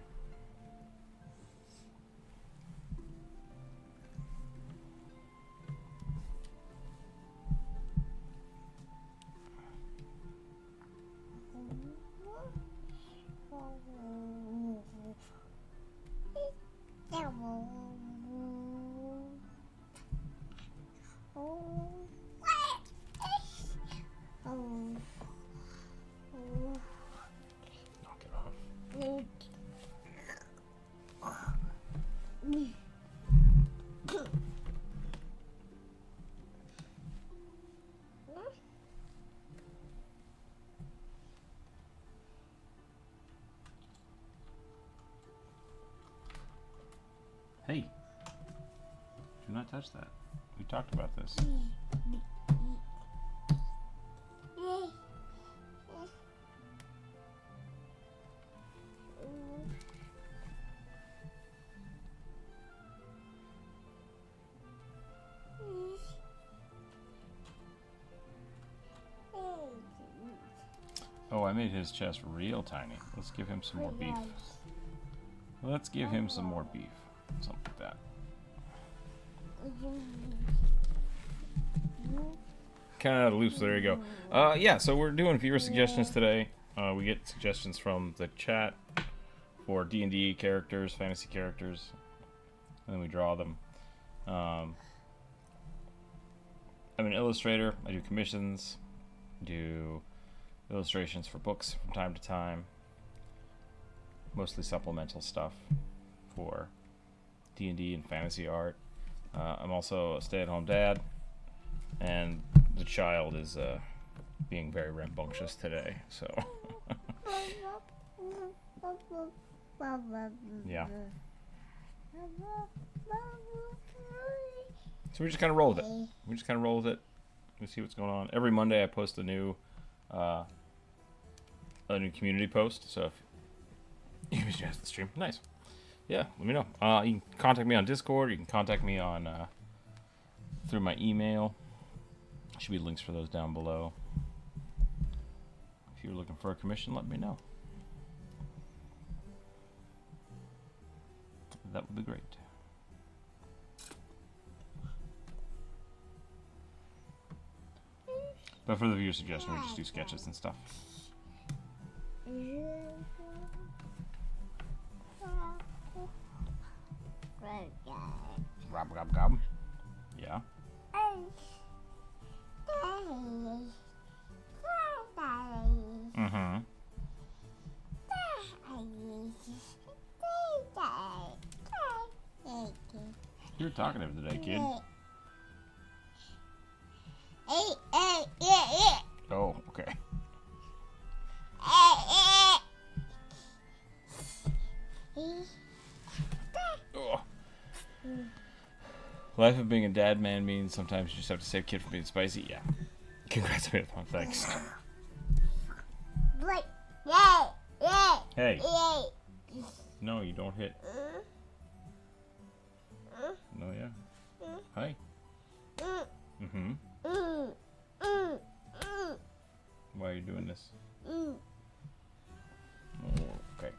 Knock it off. Hey, do not touch that. We talked about this. Oh, I made his chest real tiny. Let's give him some more beef. Let's give him some more beef. Something like that. Kind of out of the loop, so there you go. Yeah, so we're doing viewer suggestions today. We get suggestions from the chat for D&D characters, fantasy characters, and then we draw them. I'm an illustrator. I do commissions, do illustrations for books from time to time, mostly supplemental stuff for D&D and fantasy art. I'm also a stay-at-home dad, and the child is being very rambunctious today, so yeah. So we just kind of roll with it. We see what's going on. Every Monday I post a new community post, so if you can suggest the stream, nice. Yeah, let me know. You can contact me on Discord. You can contact me on through my email. Should be links for those down below. If you're looking for a commission, let me know. That would be great. But for the viewer suggestion, we just do sketches and stuff. Gob, gob, gob. Yeah. Mm-hmm. You're talkative today, kid. Oh, okay. Oh. Life of being a dad man means sometimes you just have to save kid from being spicy. Yeah. Congrats, Marathon. Thanks. Hey. No, you don't hit. No, yeah. Hi. Mm-hmm. Why are you doing this? Oh, okay.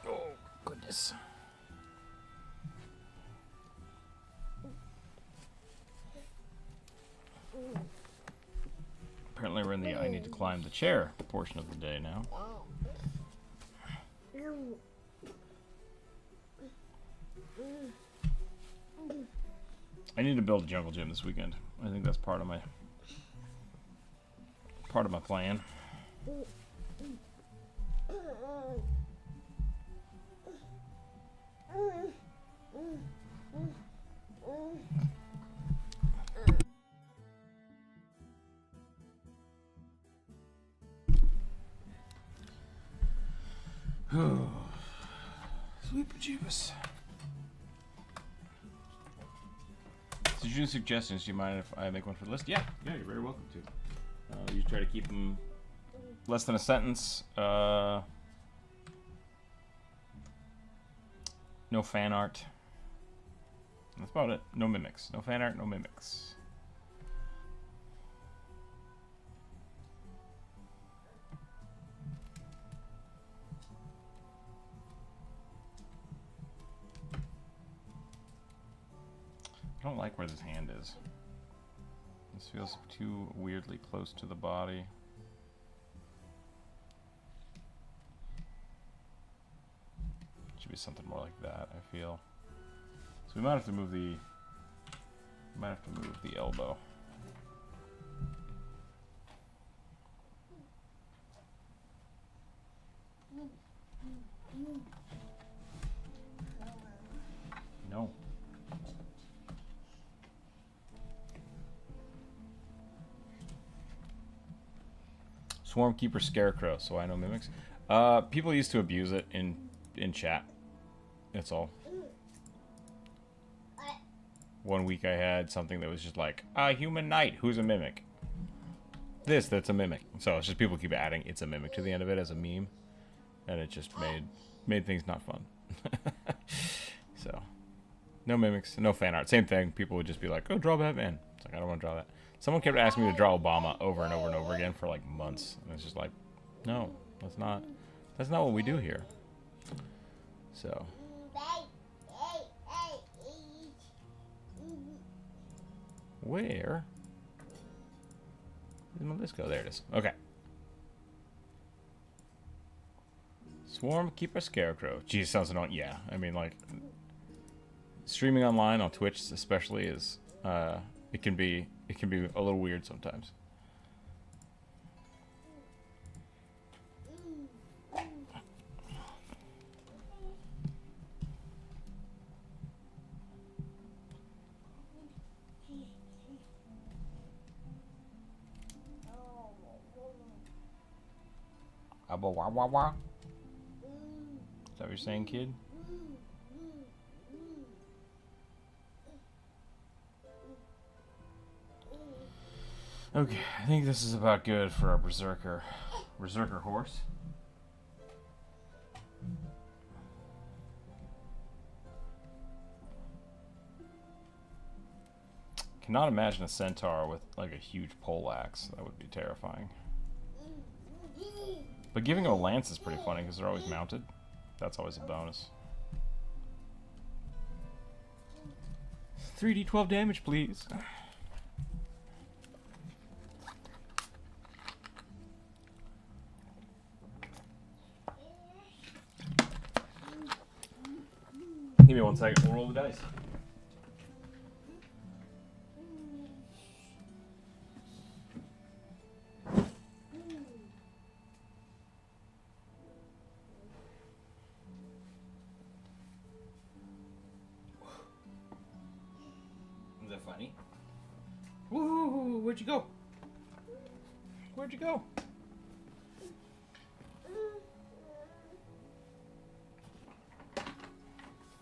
Oh, goodness. Apparently we're in the I need to climb the chair portion of the day now. I need to build a jungle gym this weekend. I think that's part of my plan. Sweet bejeebus. Did you do suggestions? Do you mind if I make one for the list? Yeah, you're very welcome to. You try to keep them less than a sentence. No fan art. That's about it. No mimics. No fan art, no mimics. I don't like where this hand is. This feels too weirdly close to the body. Should be something more like that, I feel. So we might have to move the elbow. No. Swarm Keeper Scarecrow, so I know mimics. People used to abuse it in chat. That's all. One week I had something that was just like, human knight, who's a mimic? That's a mimic. So it's just people keep adding it's a mimic to the end of it as a meme. And it just made things not fun. So, no mimics, no fan art. Same thing, people would just be like, oh, draw Batman. It's like, I don't want to draw that. Someone kept asking me to draw Obama over and over and over again for like months. And it's just like, no, that's not what we do here. So. Where is my list go? There it is. Okay. Swarm Keeper Scarecrow. Geez, sounds annoying. Yeah, I mean, like, streaming online on Twitch especially is, it can be a little weird sometimes. Abba wah wah wah. Is that what you're saying, kid? Okay, I think this is about good for our berserker horse. Cannot imagine a centaur with like a huge pole axe. That would be terrifying. But giving him a lance is pretty funny because they're always mounted. That's always a bonus. 3d12 damage, please. me 1 second. We'll roll the dice. Is that funny? Woo! Where'd you go? Where'd you go?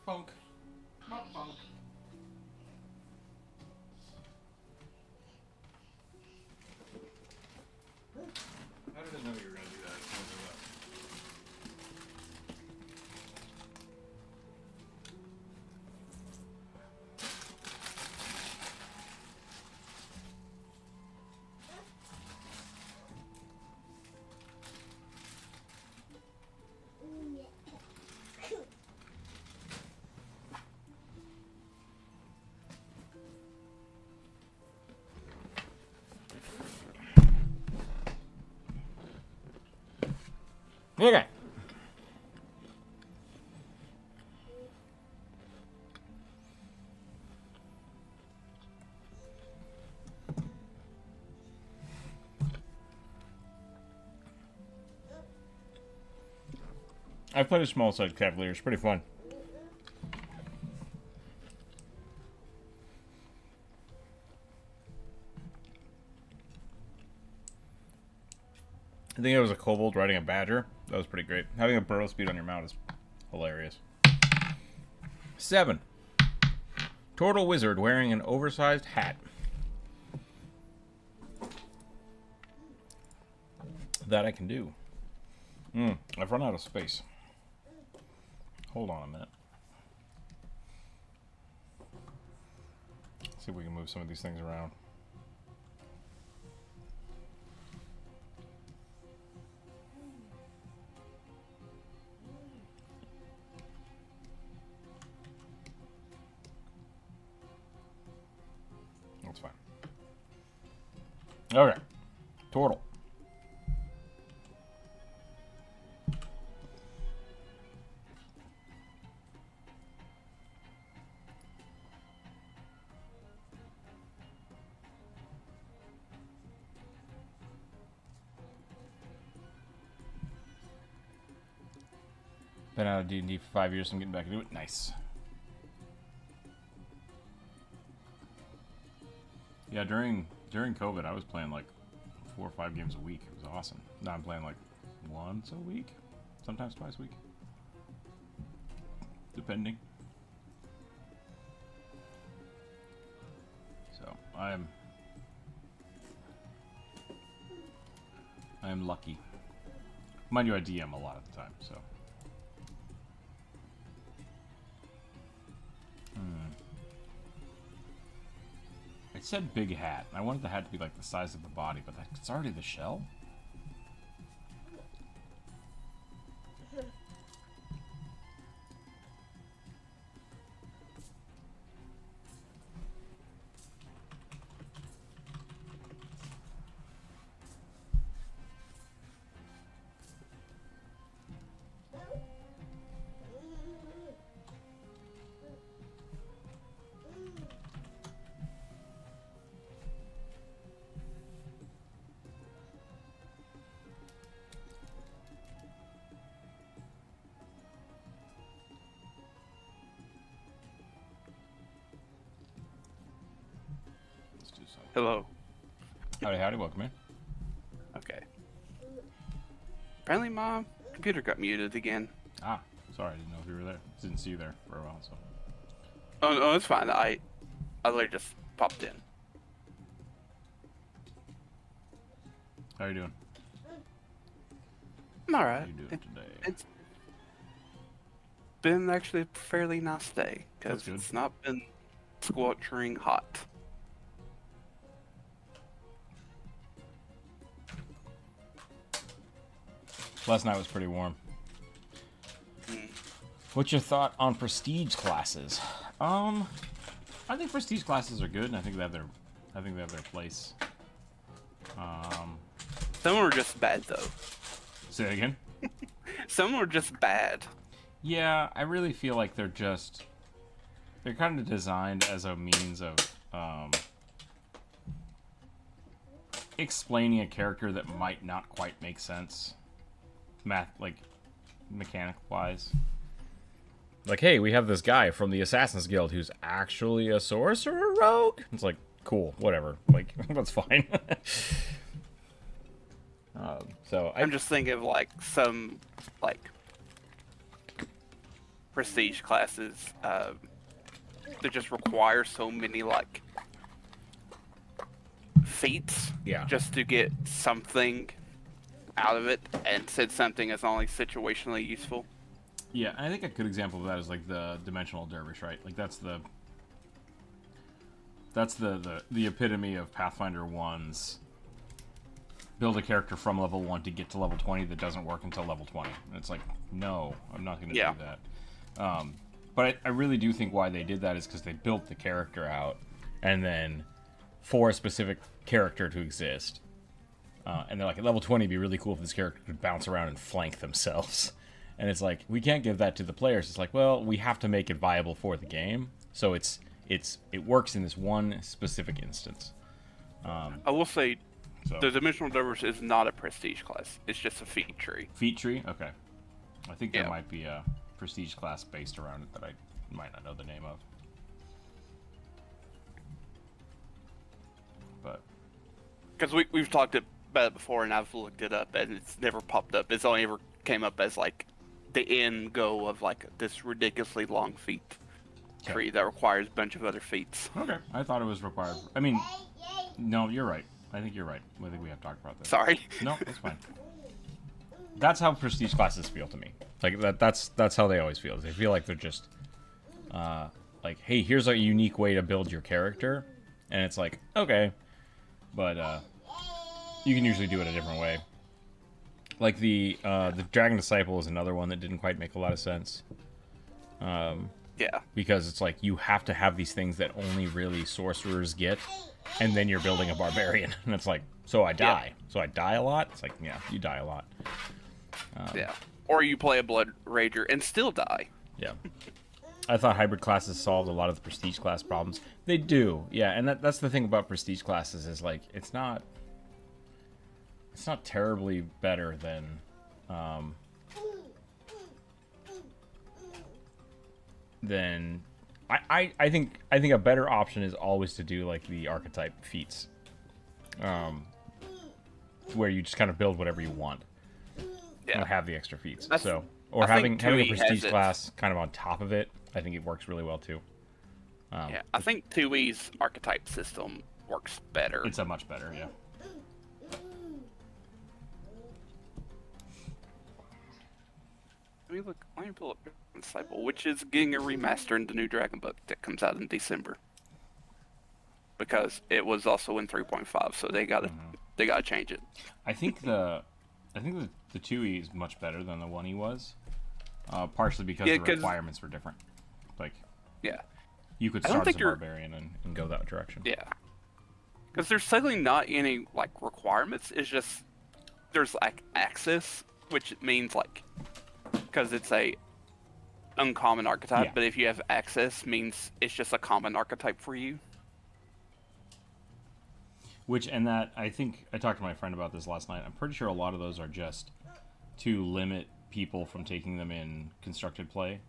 Punk. Not punk. How did it know you were going to do that? Okay. I've played a small side Cavalier. It's pretty fun. I think it was a kobold riding a badger. That was pretty great. Having a burrow speed on your mount is hilarious. 7. Turtle wizard wearing an oversized hat. That I can do. I've run out of space. Hold on a minute. See if we can move some of these things around. That's fine. Okay. Turtle. Been out of D&D for 5 years, so I'm getting back into it. Nice. Yeah, during COVID, I was playing like 4 or 5 games a week. It was awesome. Now I'm playing like once a week, sometimes twice a week, depending. So I am lucky. Mind you, I DM a lot of the time, so. It said big hat. I wanted the hat to be like the size of the body, but it's already the shell. Hello. Howdy, howdy, welcome in. Okay. Apparently my computer got muted again. Ah, sorry, I didn't know if you were there. Didn't see you there for a while, so. Oh no, it's fine. I literally just popped in. How are you doing? I'm alright. How are you doing today? It's been actually a fairly nice day, That's because good. it's not been scorching hot. Last night was pretty warm. What's your thought on prestige classes? I think prestige classes are good, and I think they have their place. Some were just bad though. Say it again. Some were just bad. Yeah, I really feel like they're just they're kind of designed as a means of explaining a character that might not quite make sense, mechanic wise. Like, hey, we have this guy from the Assassin's Guild who's actually a sorcerer rogue. It's like, cool, whatever. Like, that's fine. I'm just thinking of like some like prestige classes that just require so many like feats just to get something out of it, and said something is only situationally useful. Yeah, I think a good example of that is like the Dimensional Dervish, right? Like that's the epitome of Pathfinder 1's build a character from level 1 to get to level 20 that doesn't work until level 20. And it's like, no, I'm not going to do that. But I really do think why they did that is because they built the character out, and then for a specific character to exist. And they're like, at level 20, it'd be really cool if this character could bounce around and flank themselves. And it's like, we can't give that to the players. It's like, well, we have to make it viable for the game. So it works in this one specific instance. I will say, the Dimensional Dervish is not a prestige class. It's just a feat tree. Feat tree? Okay. I think there might be a prestige class based around it that I might not know the name of. But because we've talked about it before, and I've looked it up, and it's never popped up. It's only ever came up as like the end goal of like this ridiculously long feat tree that requires a bunch of other feats. Okay, I thought it was required. I mean, no, you're right. I think you're right. I think we have talked about this. Sorry. No, that's fine. That's how prestige classes feel to me. Like that's how they always feel. They feel like they're just like, hey, here's a unique way to build your character, and it's like, okay, but you can usually do it a different way. Like the Dragon Disciple is another one that didn't quite make a lot of sense. Because it's like you have to have these things that only really sorcerers get, and then you're building a barbarian, and it's like, so I die. So I die a lot. It's like, yeah, you die a lot. Or you play a Blood Rager and still die. Yeah. I thought hybrid classes solved a lot of the prestige class problems. They do, yeah, and that's the thing about prestige classes is like it's not terribly better than I think a better option is always to do like the archetype feats, where you just kind of build whatever you want, or have the extra feats. Or having a prestige class kind of on top of it, I think it works really well too. I think 2E's archetype system works better. It's a much better, yeah. Let me pull up Disciple, which is getting a remaster in the new Dragon Book that comes out in December. Because it was also in 3.5, so they gotta change it. I think the 2E is much better than the 1E was, partially because the requirements were different. Like, you could start as a barbarian and go that direction. Yeah, because there's certainly not any like requirements. It's just there's like access, which means like because it's a uncommon archetype, but if you have access, means it's just a common archetype for you. And that, I think, I talked to my friend about this last night. I'm pretty sure a lot of those are just to limit people from taking them in constructed play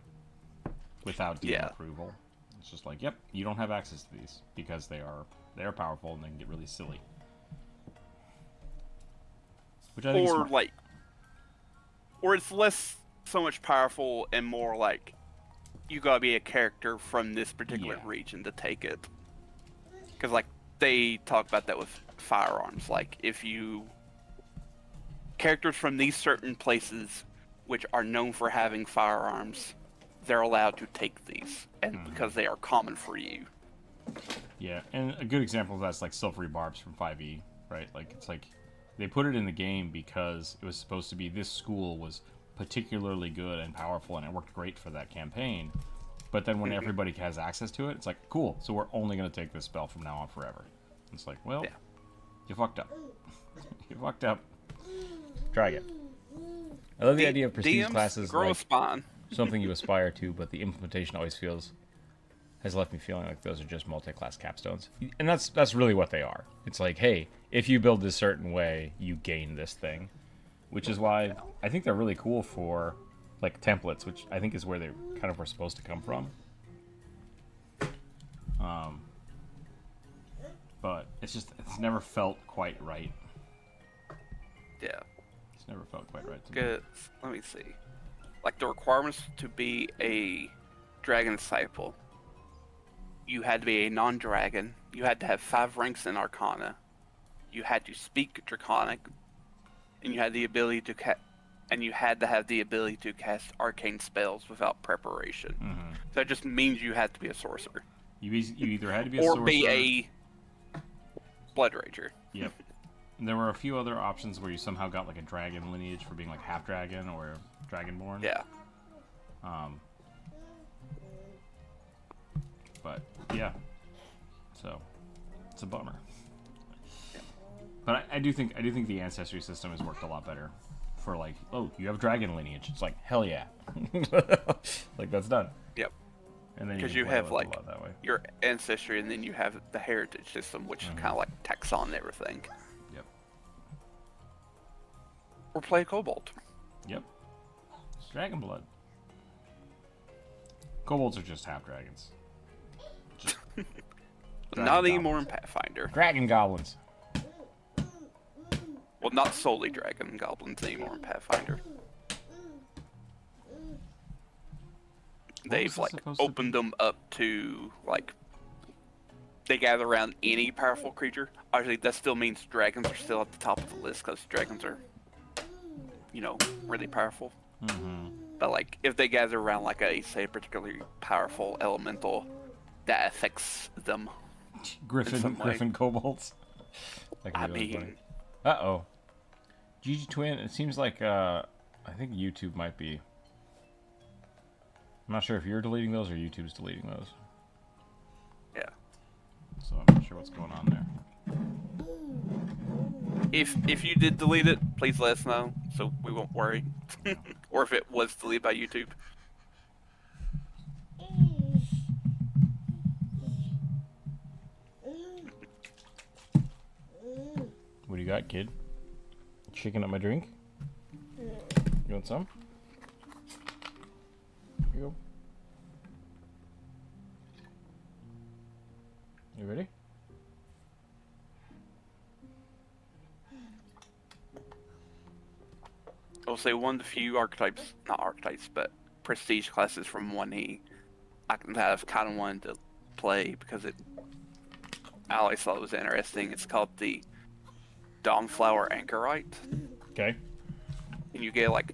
without DM approval. It's just like, yep, you don't have access to these because they are powerful and they can get really silly. Which I think is smart. Or it's less so much powerful and more like you gotta be a character from this particular region to take it. Because like they talk about that with firearms. Like if you characters from these certain places which are known for having firearms, they're allowed to take these, and because they are common for you. Yeah, and a good example of that's like Silvery Barbs from 5e, right? Like it's like they put it in the game because it was supposed to be this school was particularly good and powerful, and it worked great for that campaign. But then when everybody has access to it, it's like, cool, so we're only going to take this spell from now on forever. It's like, well, you fucked up. You fucked up. Try again. I love the idea of prestige classes like something you aspire to, but the implementation always has left me feeling like those are just multi-class capstones. And that's really what they are. It's like, hey, if you build this certain way, you gain this thing. Which is why I think they're really cool for, like, templates, which I think is where they kind of were supposed to come from. But it's never felt quite right. Yeah. It's never felt quite right to me. Good. Let me see. Like, the requirements to be a dragon disciple, you had to be a non-dragon, you had to have 5 ranks in Arcana, you had to speak Draconic, and you had the ability to have the ability to cast arcane spells without preparation. Mm-hmm. So that just means you had to be a sorcerer. You either had to be a or sorcerer... be a Blood Rager. Yep. And there were a few other options where you somehow got, like, a dragon lineage for being, like, half-dragon or dragonborn. Yeah. But, yeah. So, it's a bummer. But I do think the ancestry system has worked a lot better for, like, oh, you have dragon lineage. It's like, hell yeah. Like, that's done. Yep. And then because you you have, like, that way. your ancestry, and then you have the heritage system, which kind of, like, tacks on everything. Yep. Or play Kobold. Yep. It's dragon blood. Kobolds are just half-dragons. Not anymore in Pathfinder. Dragon goblins. Well, not solely dragon goblins anymore in Pathfinder. They've, like, opened them up to, like, they gather around any powerful creature. Obviously, that still means dragons are still at the top of the list, because dragons are, you know, really powerful. Mm-hmm. But, like, if they gather around, like, say, a particularly powerful elemental that affects them. Griffin kobolds. I mean... Uh-oh. GG Twin, it seems like, I think YouTube might be... I'm not sure if you're deleting those or YouTube's deleting those. Yeah. So I'm not sure what's going on there. If you did delete it, please let us know, so we won't worry. Or if it was deleted by YouTube. What do you got, kid? Shaking up my drink? You want some? Here you go. You ready? I'll say one of the few archetypes, not archetypes, but prestige classes from 1E that I've kind of wanted to play because I always thought it was interesting. It's called the Dawnflower Anchorite. Okay. And you get like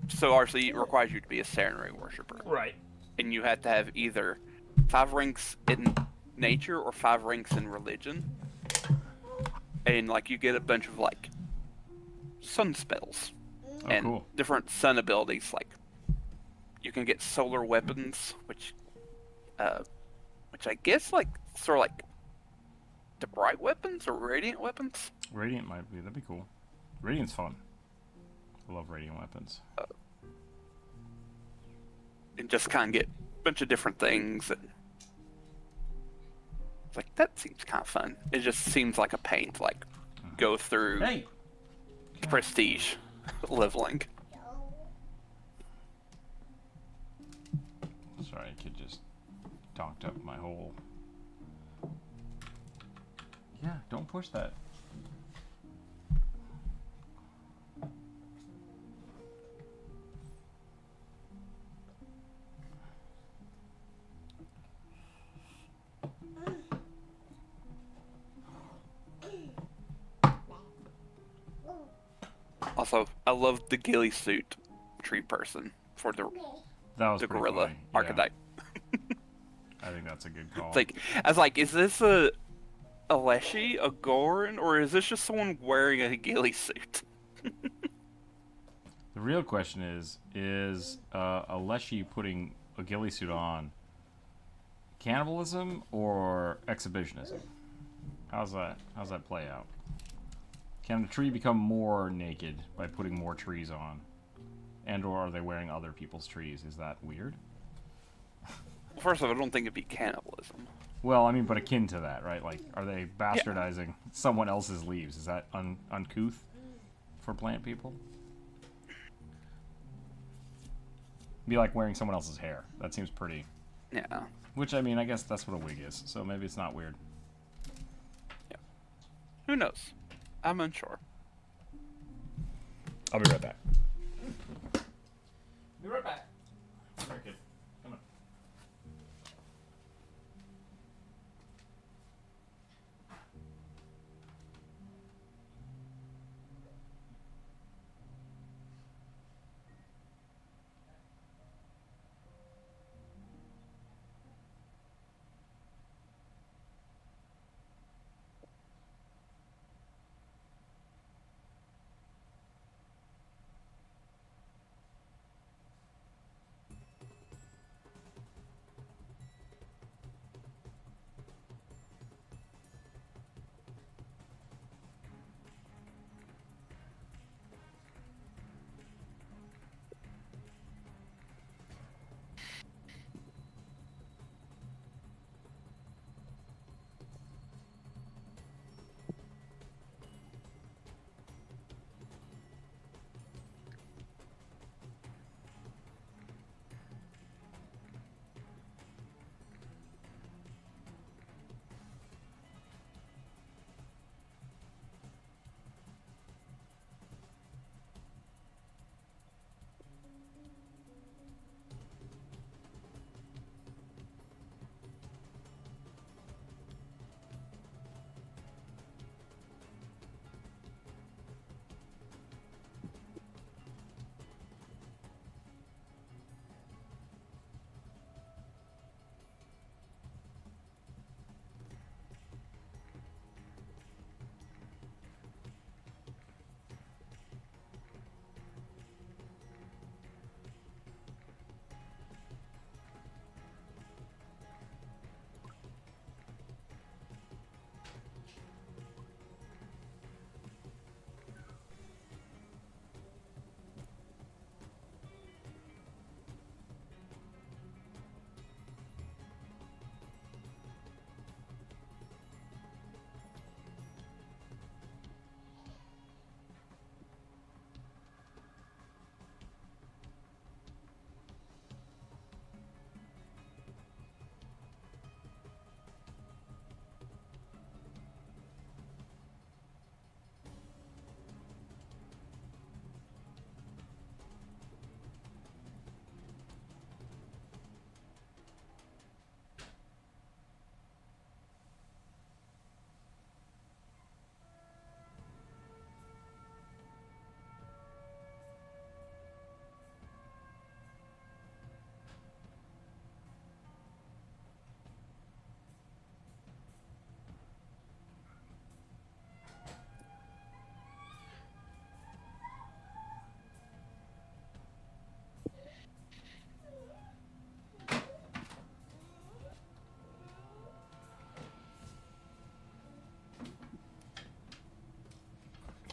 so obviously it requires you to be a Serenray worshiper. Right. And you have to have either 5 ranks in nature or 5 ranks in religion. And like you get a bunch of like sun spells. Oh, and cool. Different sun abilities, like you can get solar weapons, which I guess like sort of like the bright weapons or radiant weapons. Radiant might be, that'd be cool. Radiant's fun. I love radiant weapons. And just kind of get a bunch of different things. And it's like, that seems kind of fun. It just seems like a pain to like go through prestige leveling. Sorry, kid just donked up my whole... Yeah, don't push that. Also, I love the ghillie suit tree person for the gorilla archetype. I think that's a good call. It's like, I was like, is this a Leshy, a Gorin, or is this just someone wearing a ghillie suit? The real question is a Leshy putting a ghillie suit on cannibalism or exhibitionism? How's that play out? Can the tree become more naked by putting more trees on? And or are they wearing other people's trees? Is that weird? First of all, I don't think it'd be cannibalism. Well, I mean, but akin to that, right? Like, are they bastardizing someone else's leaves? Is that uncouth for plant people? Be like wearing someone else's hair. That seems pretty... Yeah. Which, I mean, I guess that's what a wig is, so maybe it's not weird. Yeah. Who knows? I'm unsure. I'll be right back. Be right back. Very good. Come on.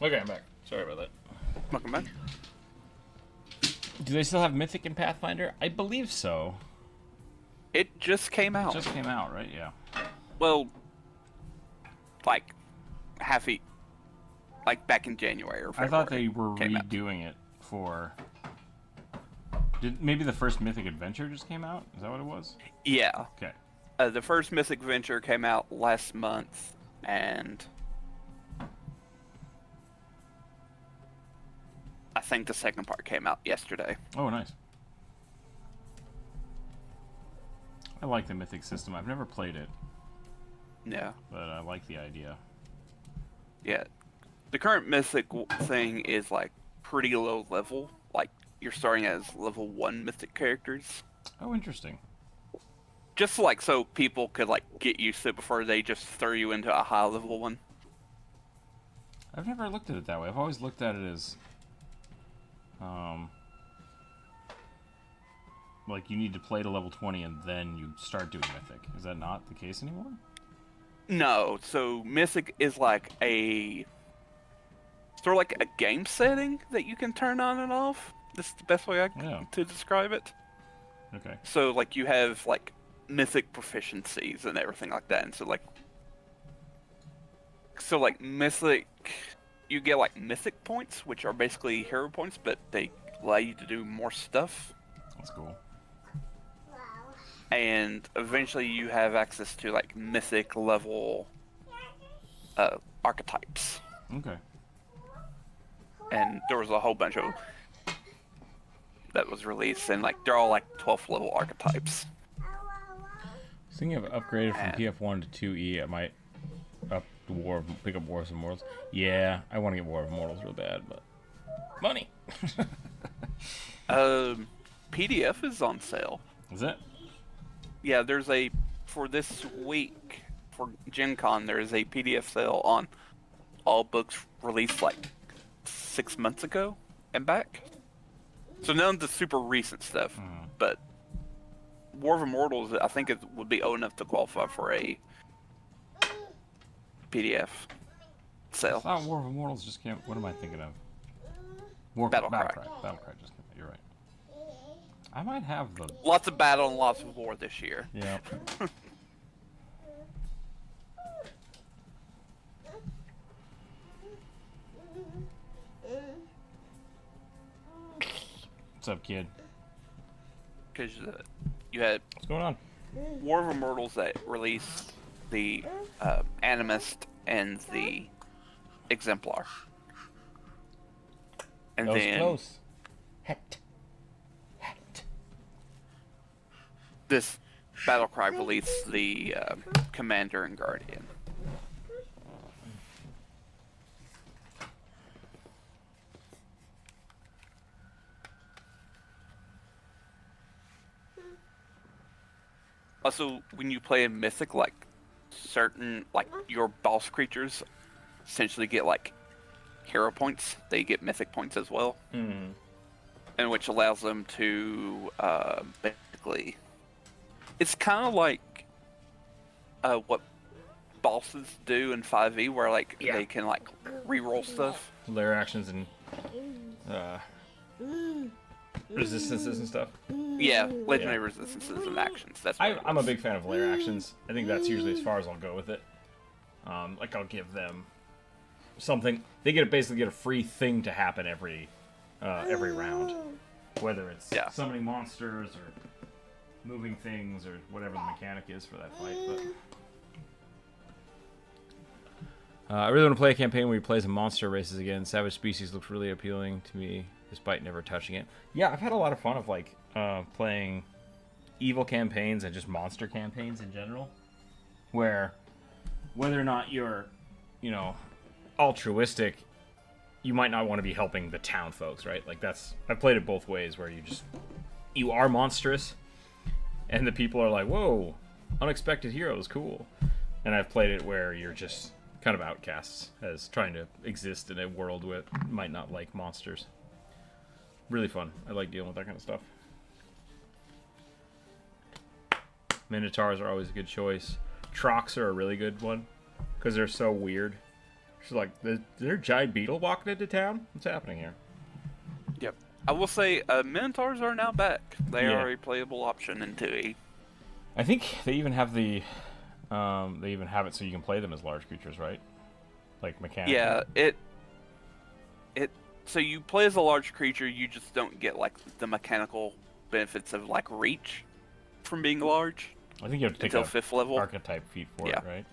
Okay, I'm back. Sorry about that. Welcome back. Do they still have Mythic and Pathfinder? I believe so. It just came out. It just came out, right? Yeah. Well, like like back in January or February. I thought they were came out. redoing it for... Maybe the first Mythic Adventure just came out? Is that what it was? Yeah. Okay. The first Mythic Venture came out last month, and I think the second part came out yesterday. Oh, nice. I like the Mythic system. I've never played it, Yeah. but I like the idea. Yeah. The current Mythic thing is like pretty low level. Like you're starting as level 1 Mythic characters. Oh, interesting. Just like so people could like get used to it before they just throw you into a high level one. I've never looked at it that way. I've always looked at it as, like you need to play to level 20 and then you start doing Mythic. Is that not the case anymore? No, so Mythic is like sort of like a game setting that you can turn on and off. This is the best way to describe it. Okay. So like you have like mythic proficiencies and everything like that. And so like mythic, you get like mythic points, which are basically hero points, but they allow you to do more stuff. That's cool. And eventually you have access to like mythic level archetypes. Okay. And there was a whole bunch of that was released, and like they're all like 12th level archetypes. Thinking of upgraded from PF1 to 2E, I might pick up Wars of Immortals. Yeah, I want to get War of Immortals real bad, but money. PDF is on sale. Is it? Yeah, there's for this week for Gen Con, there is a PDF sale on all books released like 6 months ago and back. So none of the super recent stuff, but War of Immortals, I think it would be old enough to qualify for a PDF sale. I thought War of Immortals just came. What am I thinking of? Battlecry. Battlecry just came. You're right. I might have the. Lots of battle and lots of war this year. Yeah. What's up, kid? Because you had What's going on? War of Immortals that released the Animist and the Exemplar. And That was then close. Het. this Battlecry released the Commander and Guardian. Also, when you play in Mythic, like certain, like your boss creatures essentially get like hero points. They get Mythic points as well, and which allows them to basically. It's kind of like what bosses do in 5e, where like they can like reroll stuff. Lair actions and resistances and stuff. Yeah, legendary resistances and actions. That's what I'm a big fan of lair actions. I think that's usually as far as I'll go with it. Like I'll give them something. They basically get a free thing to happen every round, whether it's summoning monsters or moving things or whatever the mechanic is for that fight. But I really want to play a campaign where he plays a monster races again. Savage Species looks really appealing to me, despite never touching it. Yeah, I've had a lot of fun of like playing evil campaigns and just monster campaigns in general, where whether or not you're, altruistic, you might not want to be helping the town folks, right? Like I've played it both ways, where you are monstrous, and the people are like, whoa, unexpected heroes, cool. And I've played it where you're just kind of outcasts, as trying to exist in a world where might not like monsters. Really fun. I like dealing with that kind of stuff. Minotaurs are always a good choice. Trox are a really good one, because they're so weird. She's like, is there a giant beetle walking into town? What's happening here? Yep. I will say, Minotaurs are now back. They are a playable option in 2e. I think they even have it so you can play them as large creatures, right? Like mechanically. Yeah, so you play as a large creature, you just don't get like the mechanical benefits of like reach from being large. I think you have to take until 5th level archetype feat for it, right?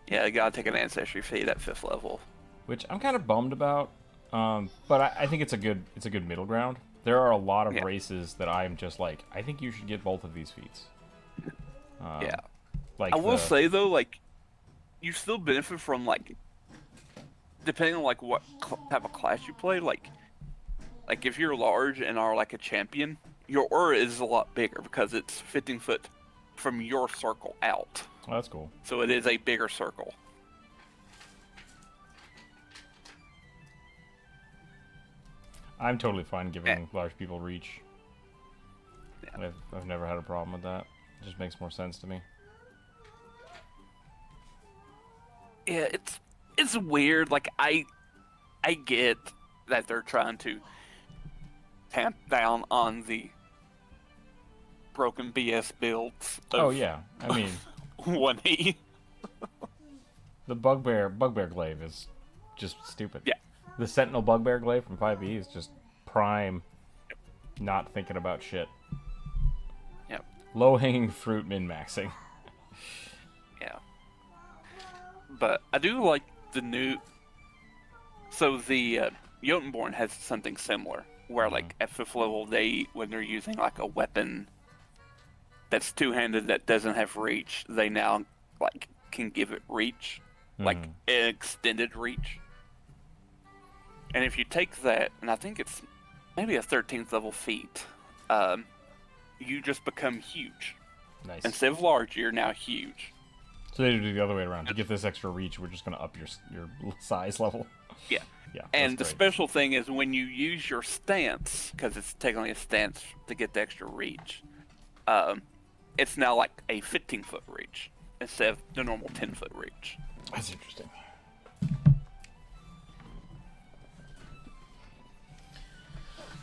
Yeah, you gotta take an ancestry feat at 5th level. Which I'm kind of bummed about, but I think it's a good middle ground. There are a lot of races that I'm just like, I think you should get both of these feats. Like I will say though, like, you still benefit from like, depending on like what type of class you play. Like if you're large and are like a champion, your aura is a lot bigger because it's 15 foot from your circle out. Oh, that's cool. So it is a bigger circle. I'm totally fine giving large people reach. Yeah. I've never had a problem with that. It just makes more sense to me. Yeah, it's weird. Like I get that they're trying to tamp down on the broken BS builds. Oh yeah, I mean, 1E. the bugbear glaive is just stupid. Yeah. The sentinel bugbear glaive from 5e is just prime, not thinking about shit. Yep. Low hanging fruit min maxing. Yeah. But I do like the new. So the Jotunborn has something similar, where like at 5th level, when they're using like a weapon that's two-handed that doesn't have reach, they now like can give it reach, like an extended reach. And if you take that, and I think it's maybe a 13th level feat, you just become huge. Nice. Instead of large, you're now huge. So they do the other way around. To get this extra reach, we're just going to up your size level. Yeah. Yeah. And the special thing is when you use your stance, because it's technically a stance to get the extra reach, it's now like a 15-foot reach instead of the normal 10-foot reach. That's interesting.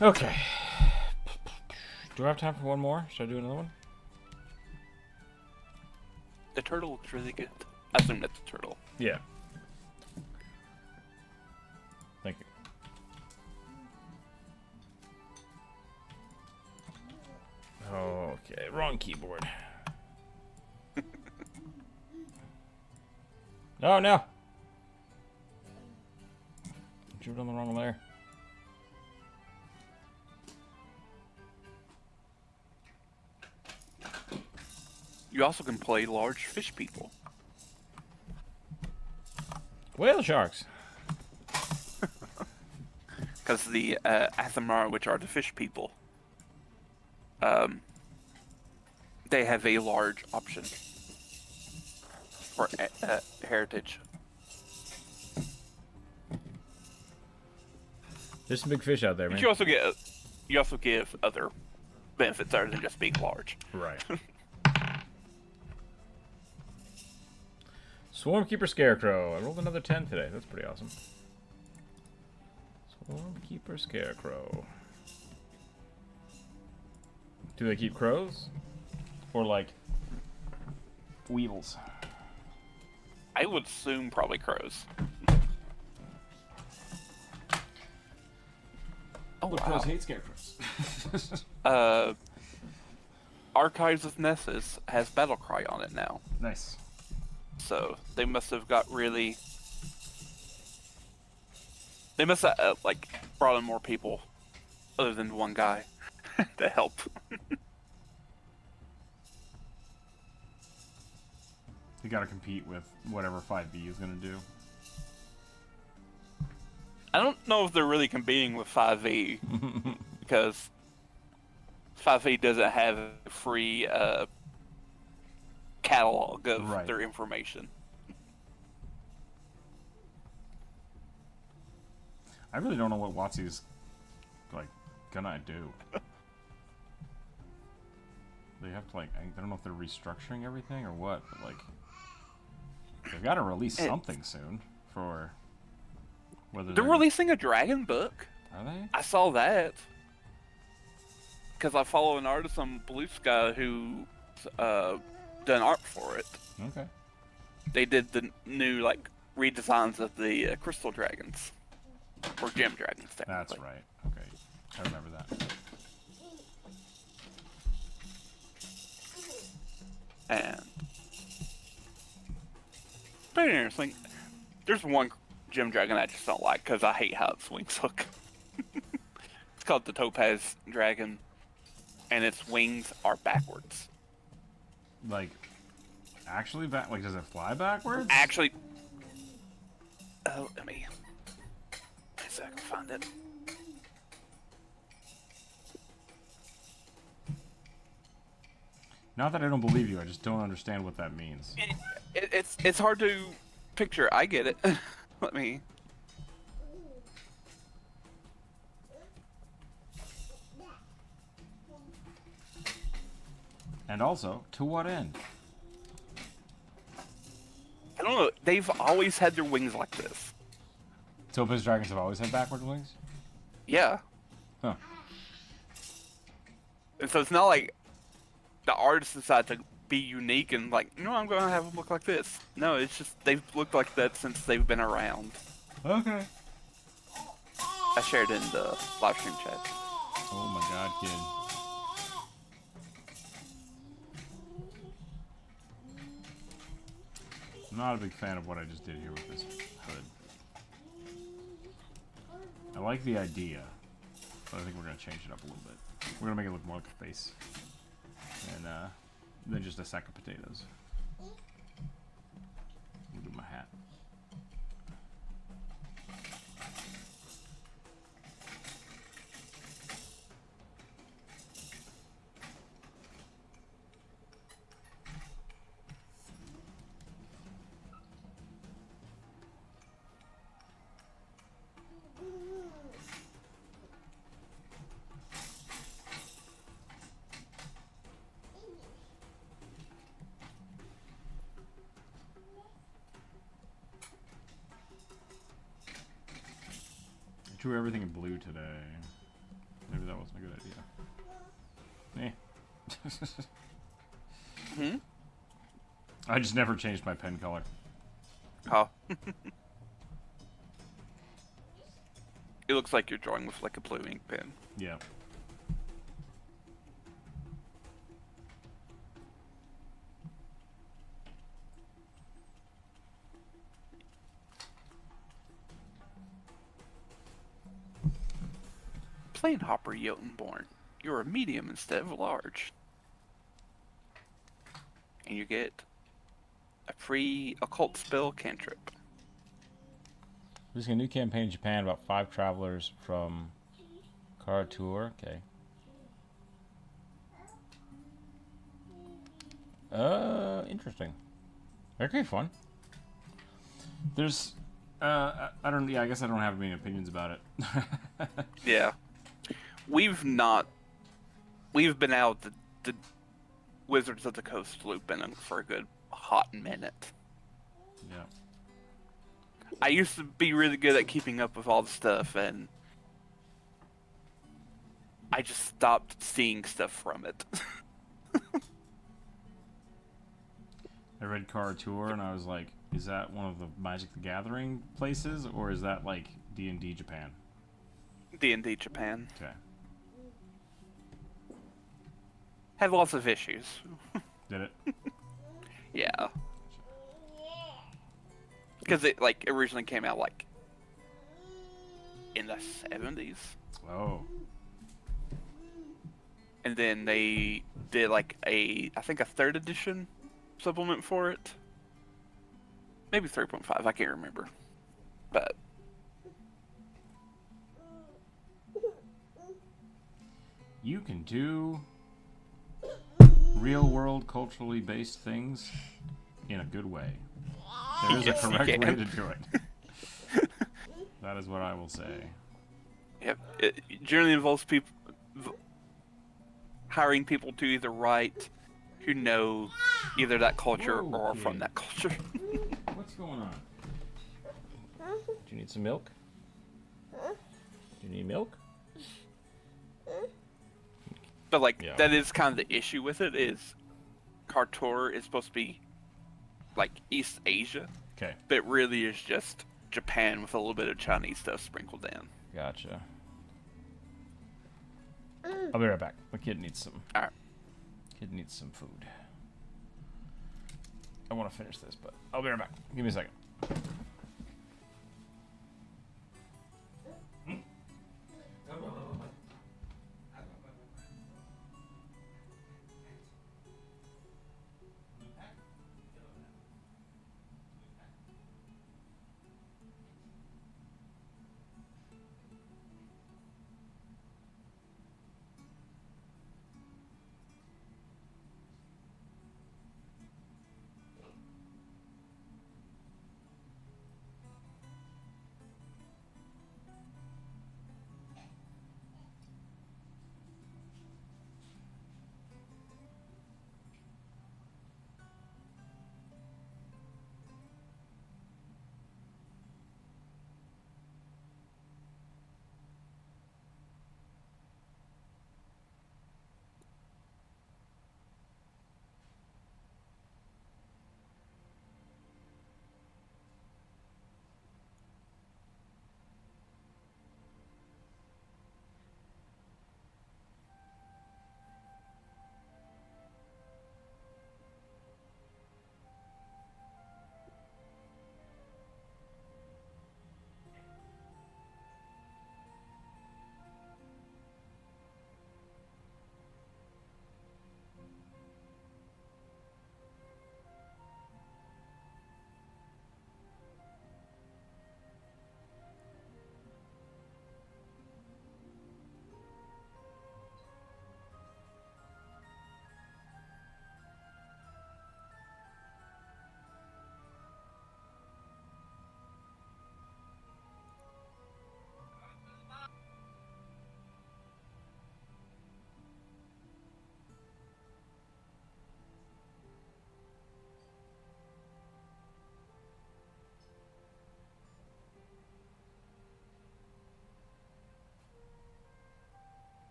Okay. Do I have time for one more? Should I do another one? The turtle looks really good. I assume that's a turtle. Yeah. Thank you. Okay, wrong keyboard. Oh no! Drew it on the wrong layer. You also can play large fish people. Whale sharks! Because the Athamar, which are the fish people, they have a large option for heritage. There's some big fish out there, man. But you also give other benefits other than just being large. Right. Swarmkeeper Scarecrow. I rolled another 10 today. That's pretty awesome. Swarmkeeper Scarecrow. Do they keep crows? Or, like, weevils? I would assume probably crows. Oh, But wow. crows hate scarecrows. Archives of Nessus has Battlecry on it now. Nice. So they must have got really. They must have like brought in more people, other than one guy, to help. You gotta compete with whatever 5e is gonna do. I don't know if they're really competing with 5e because 5e doesn't have a free catalog of their information. I really don't know what WotC's like gonna do. They have to like, I don't know if they're restructuring everything or what, but like they've got to release something soon for whether they're releasing a dragon book. Are they? I saw that because I follow an artist on Blue Sky who done art for it. Okay. They did the new like redesigns of the crystal dragons or gem dragons. That's right. Okay, I remember that. And pretty interesting. There's one gem dragon I just don't like because I hate how its wings look. It's called the Topaz Dragon, and its wings are backwards. Like, actually back? Like, does it fly backwards? Actually, let me see if I can find it. Not that I don't believe you, I just don't understand what that means. It's hard to picture. I get it. Let me. And also, to what end? I don't know. They've always had their wings like this. Topaz dragons have always had backward wings? Yeah. Huh. And so it's not like the artist decided to be unique and like, no, I'm gonna have them look like this. No, it's just they've looked like that since they've been around. Okay. I shared it in the live stream chat. Oh my god, kid. I'm not a big fan of what I just did here with this hood. I like the idea, but I think we're going to change it up a little bit. We're going to make it look more like a face. And then just a sack of potatoes. Look at my hat. Drew everything in blue today. Maybe that wasn't a good idea. Hmm? I just never changed my pen color. Oh. It looks like you're drawing with like a blue ink pen. Yeah. Plane Hopper Jotunborn. You're a medium instead of a large. And you get a free occult spell cantrip. There's a new campaign in Japan about 5 travelers from Tour. Okay. Interesting. That could be fun. There's, I don't. Yeah, I guess I don't have many opinions about it. Yeah. We've been out the Wizards of the Coast looping for a good hot minute. Yeah. I used to be really good at keeping up with all the stuff, and I just stopped seeing stuff from it. I read Tour and I was like, is that one of the Magic the Gathering places, or is that like D&D Japan? D&D Japan. Okay. Had lots of issues. Did it? Yeah. Because it like originally came out like in the 70s. Oh. And then they did like I think a 3rd edition supplement for it. Maybe 3.5, I can't remember. But You can do real world culturally based things in a good way. There is Yes, a you correct can. way to do it. That is what I will say. yep, it generally involves people hiring people to either write who know either that culture Whoa, or kid. from that culture. What's going on? Do you need some milk? Do you need milk? But like Yeah. that is kind of the issue with it is Kartor is supposed to be like East Asia, Okay, but it really is just Japan with a little bit of Chinese stuff sprinkled in. gotcha. I'll be right back. My kid needs some. Alright. Kid needs some food. I want to finish this, but I'll be right back. Give me a second.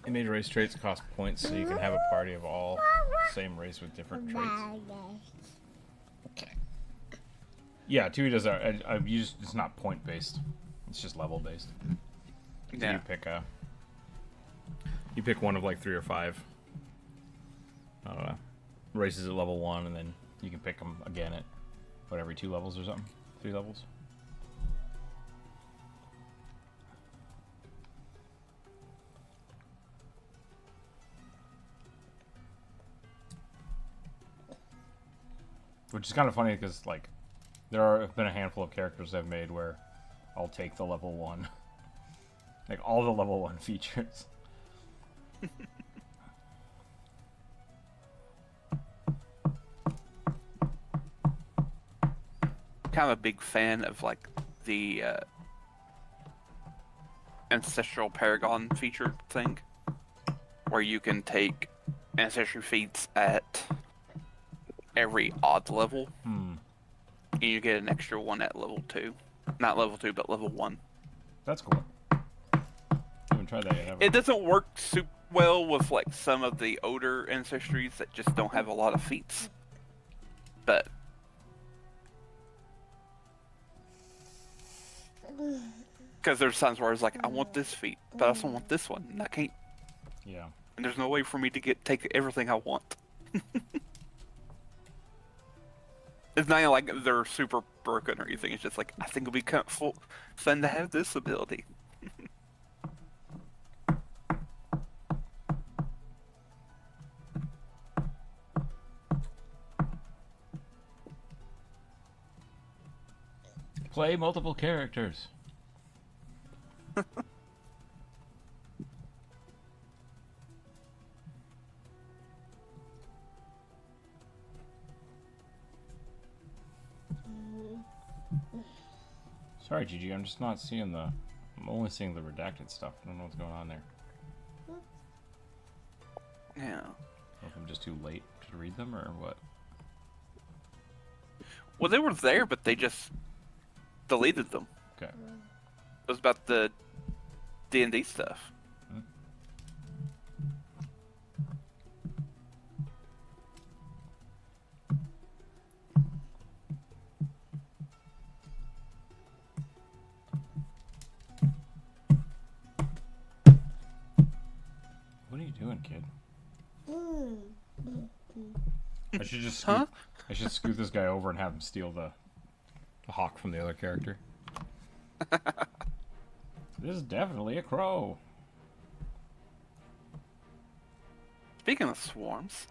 Image race traits cost points, so you can have a party of all same race with different traits. Okay. Yeah, 2E does that. I've used it's not point based. It's just level based. So Yeah. you pick one of like 3 or 5 races at level 1, and then you can pick them again at every 2 levels or something, 3 levels. Which is kind of funny because, like, there have been a handful of characters I've made where I'll take the level 1. Like, all the level 1 features. Kind of a big fan of, like, the Ancestral Paragon feature thing. Where you can take Ancestry feats at every odd level. And you get an extra one at level 2. Not level 2, but level 1. That's cool. I haven't tried that yet, have I? It doesn't work super well with like some of the older ancestries that just don't have a lot of feats. But because there's times where I was like, I want this feat, but I also want this one, and I can't. Yeah. And there's no way for me to take everything I want. It's not even like they're super broken or anything. It's just like, I think it'll be kind of fun to have this ability. Play multiple characters. Sorry, Gigi, I'm just not seeing the... I'm only seeing the redacted stuff. I don't know what's going on there. Yeah. I don't know if I'm just too late to read them or what. Well, they were there, but they just deleted them. Okay. It was about the D&D stuff. What are you doing, kid? I should just scoot, I should scoot this guy over and have him steal the hawk from the other character. This is definitely a crow. Speaking of swarms,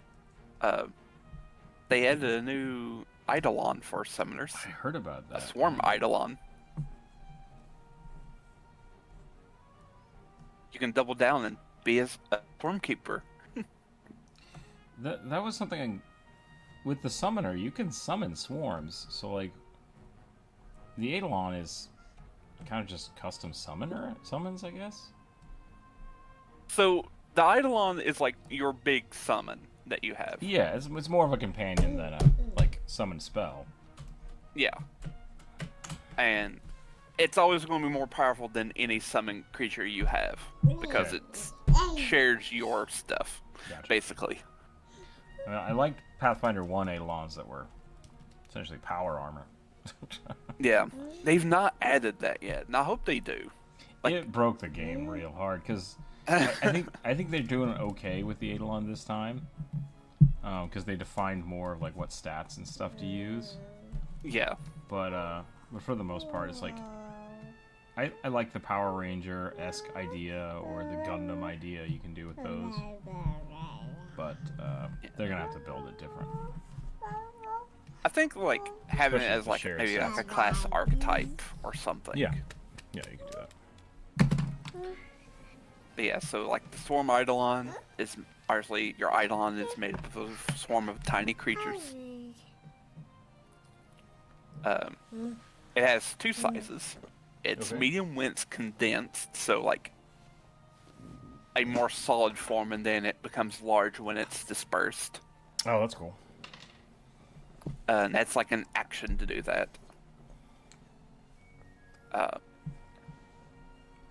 they added a new Eidolon for summoners. I heard about that. A swarm Eidolon. You can double down and be a swarm keeper. That was something with the summoner. You can summon swarms, so like the Eidolon is kind of just custom summons, I guess. So the Eidolon is like your big summon that you have. Yeah, it's more of a companion than a like summon spell. Yeah. And it's always going to be more powerful than any summon creature you have because Okay. it shares your stuff, Gotcha. basically. I liked Pathfinder 1 Eidolons that were essentially power armor. Yeah, they've not added that yet, and I hope they do. Like, It broke the game real hard because I think they're doing okay with the Eidolon this time because they defined more of like what stats and stuff to use. yeah, But for the most part, it's like I like the Power Ranger-esque idea or the Gundam idea you can do with those. But they're gonna have to build it different. I think like having Especially it as the like shared maybe like sets. a class archetype or something. Yeah, you can do that. But yeah, so like the Swarm Eidolon is obviously your Eidolon is made up of a swarm of tiny creatures. It has 2 sizes. It's Okay. medium wince condensed, so like a more solid form, and then it becomes large when it's dispersed. Oh, that's cool. And that's like an action to do that. uh,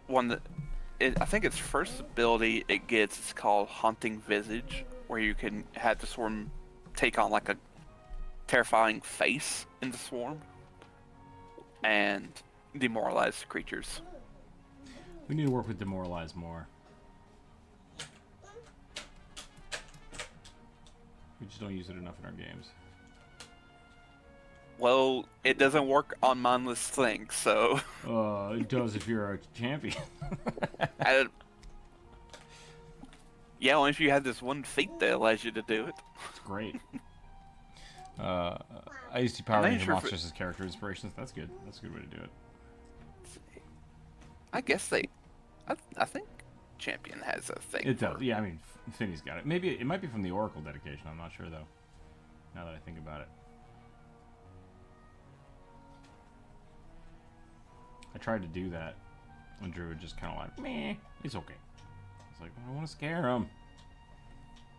one that I think its first ability it gets is called Haunting Visage, where you can have the swarm take on like a terrifying face in the swarm and demoralize creatures. We need to work with demoralize more. We just don't use it enough in our games. Well, it doesn't work on mindless things, so. It does if you're a champion. Yeah, only if you have this one feat that allows you to do it. It's great. I used to Power Ranger monsters as character inspirations. That's good. That's a good way to do it. I guess I think Champion has a thing. It does. Yeah, I mean, Finney's got it. Maybe it might be from the Oracle dedication. I'm not sure though. Now that I think about it. I tried to do that, and Drew would just kind of like, meh, it's okay. It's like, I want to scare him.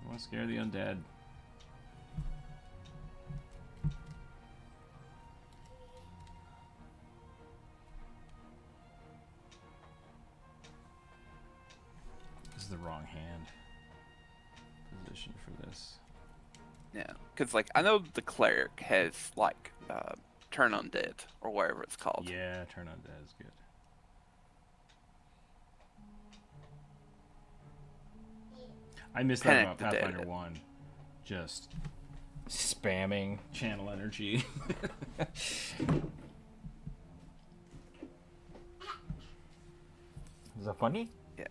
I want to scare the undead. This is the wrong hand position for this. Yeah, because like I know the cleric has like turn undead or whatever it's called. Yeah, turn undead is good. I missed that about Pathfinder 1. Just spamming channel energy. Is that funny? Yeah.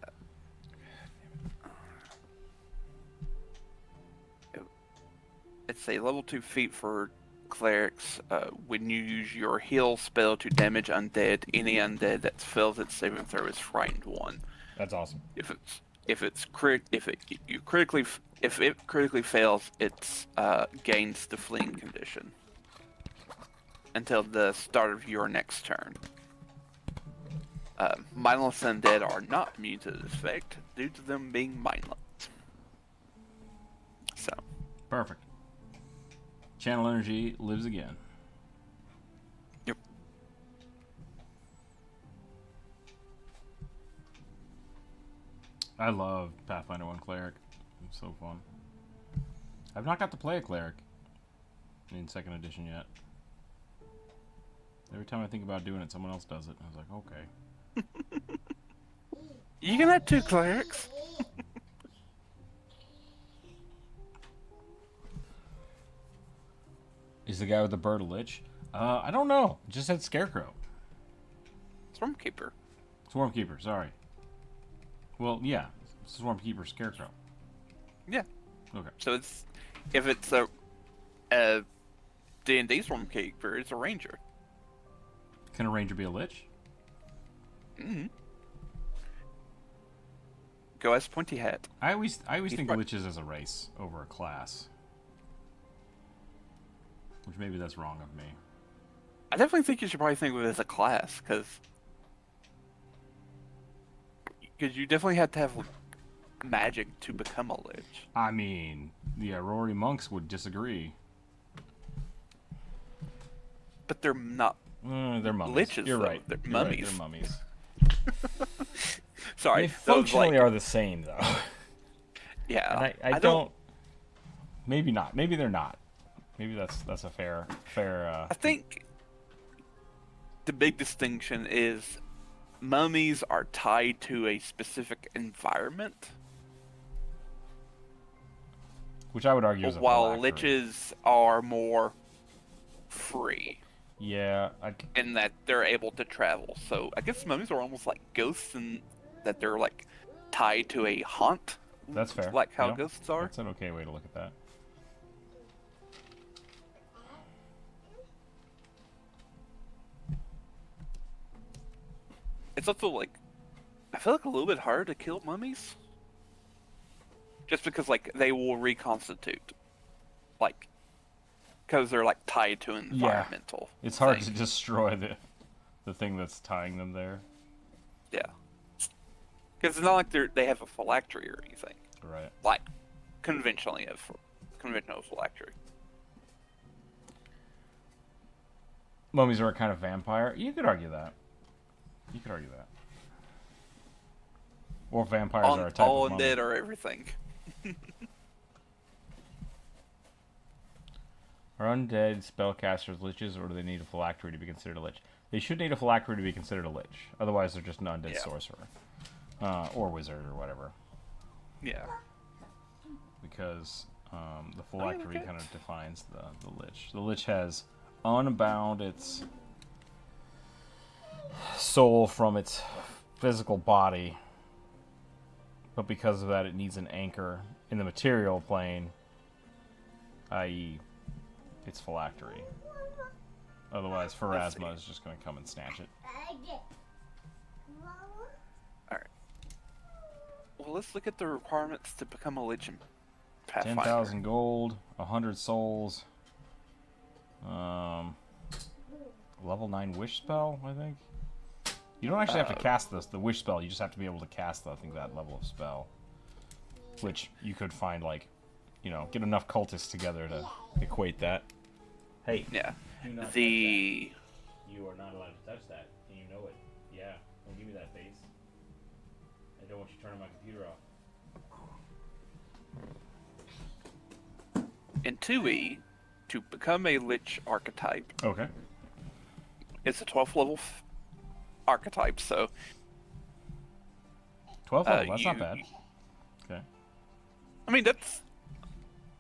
It's a level 2 feat for clerics. When you use your heal spell to damage undead, any undead that fails its saving throw is frightened 1. That's awesome. If it critically fails, it gains the fleeing condition until the start of your next turn. Mindless undead are not immune to this effect due to them being mindless. So perfect. Channel energy lives again. Yep. I love Pathfinder 1 Cleric. It's so fun. I've not got to play a Cleric in 2nd edition yet. Every time I think about doing it, someone else does it. I was like, okay. You can have 2 clerics. Is the guy with the bird a lich? I don't know. It just said Scarecrow. Stormkeeper. Swarmkeeper, sorry. Well, yeah. Swarmkeeper, Scarecrow. Yeah. Okay. So if it's a D&D Stormkeeper, it's a ranger. Can a ranger be a lich? Mm-hmm. Go as Pointy Hat. I always think of liches as a race over a class. Which maybe that's wrong of me. I definitely think you should probably think of it as a class, because you definitely have to have magic to become a lich. I mean, the Aurori monks would disagree. But they're not. They're mummies. Liches, You're though. right. They're You're mummies. Right. They're mummies. Sorry. They functionally are the same, though. Yeah. And I don't. Maybe not. Maybe they're not. Maybe that's a fair. I think the big distinction is mummies are tied to a specific environment, which I would argue is a while phylactery. liches are more free. Yeah. In that they're able to travel. So I guess mummies are almost like ghosts in that they're like tied to a haunt. That's fair. Like how ghosts are. That's an okay way to look at that. It's also like, I feel like a little bit harder to kill mummies. Just because like they will reconstitute. Like, because they're like tied to an environmental It's hard thing. to destroy the thing that's tying them there. Yeah. Because it's not like they have a phylactery or anything. Right. Like, conventional phylactery. Mummies are a kind of vampire. You could argue that. You could argue that. Or vampires are a type all of mummy. undead or everything. Are undead spellcasters liches, or do they need a phylactery to be considered a lich? They should need a phylactery to be considered a lich. Otherwise, they're just an undead sorcerer. Or wizard, or whatever. Yeah. Because the phylactery kind of defines the lich. The lich has unbound its soul from its physical body, but because of that, it needs an anchor in the material plane, i.e., its phylactery. Otherwise, Pharasma is just going to come and snatch it. Alright. Well, let's look at the requirements to become a lich in Pathfinder. 10,000 gold, 100 souls, level 9 wish spell, I think. You don't actually have to cast the wish spell, you just have to be able to cast, I think, that level of spell. Which you could find, like, you know, get enough cultists together to equate that. Hey. Yeah. You are not allowed to touch that, and you know it. Yeah. Don't give me that face. I don't want you turning my computer off. In 2E, to become a lich archetype, Okay. it's a 12th level archetype, so 12 level, that's not bad. Okay. I mean, that's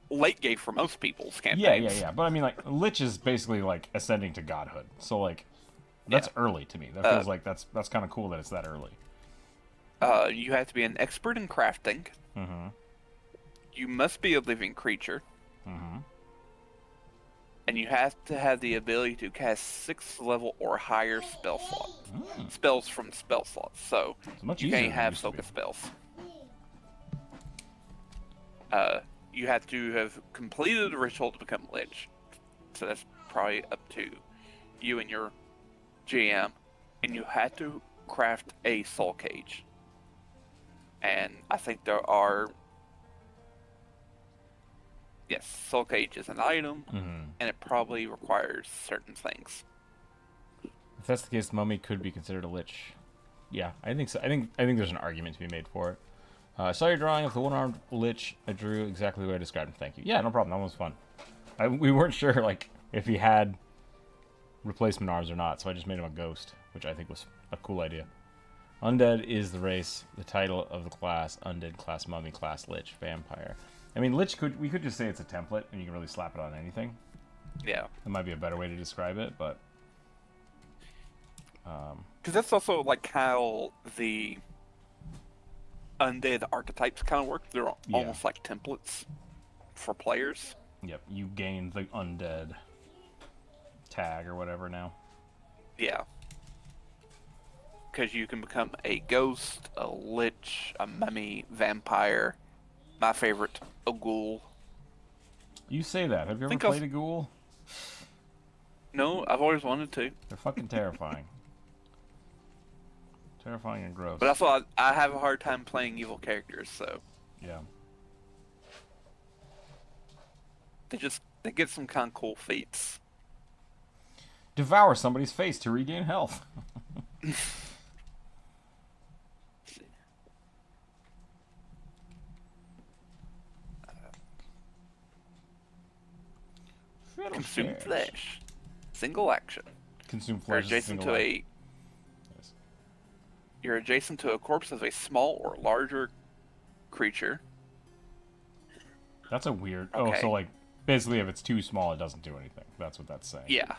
late game for most people's Yeah, campaigns. But I mean, like, lich is basically like ascending to godhood. So like, that's early to me. That feels like that's kind of cool that it's that early. You have to be an expert in crafting. Mm-hmm. You must be a living creature. Mm-hmm. And you have to have the ability to cast 6th level or higher spell slots. Spells from spell slots. So It's much you easier can't than it have used to be. focus spells. You have to have completed the ritual to become lich. So that's probably up to you and your GM. And you have to craft a soul cage. And I think there are... Yes, soul cage is an item, and it probably requires certain things. If that's the case, the mummy could be considered a lich. Yeah, I think so. I think there's an argument to be made for it. I saw your drawing of the one-armed lich. I drew exactly the way I described him. Thank you. Yeah, no problem. That one was fun. We weren't sure like if he had replacement arms or not, so I just made him a ghost, which I think was a cool idea. Undead is the race. The title of the class: Undead class, Mummy class, Lich, Vampire. I mean, Lich we could just say it's a template, and you can really slap it on anything. Yeah. That might be a better way to describe it, but because that's also like how the undead archetypes kind of work. They're almost like templates for players. Yep, you gain the undead tag or whatever now. Yeah. Because you can become a ghost, a lich, a mummy, vampire. My favorite, a ghoul. You say that. Have you ever played a ghoul? No, I've always wanted to. They're fucking terrifying. Terrifying and gross. But also, I have a hard time playing evil characters, so... Yeah. They get some kind of cool feats. Devour somebody's face to regain health. Consume flesh. Single action. Consume You're flesh. adjacent to a. Yes. You're adjacent to a corpse of a small or larger creature. That's a weird. Okay. Oh, so like basically, if it's too small, it doesn't do anything. That's what that's saying. Yeah.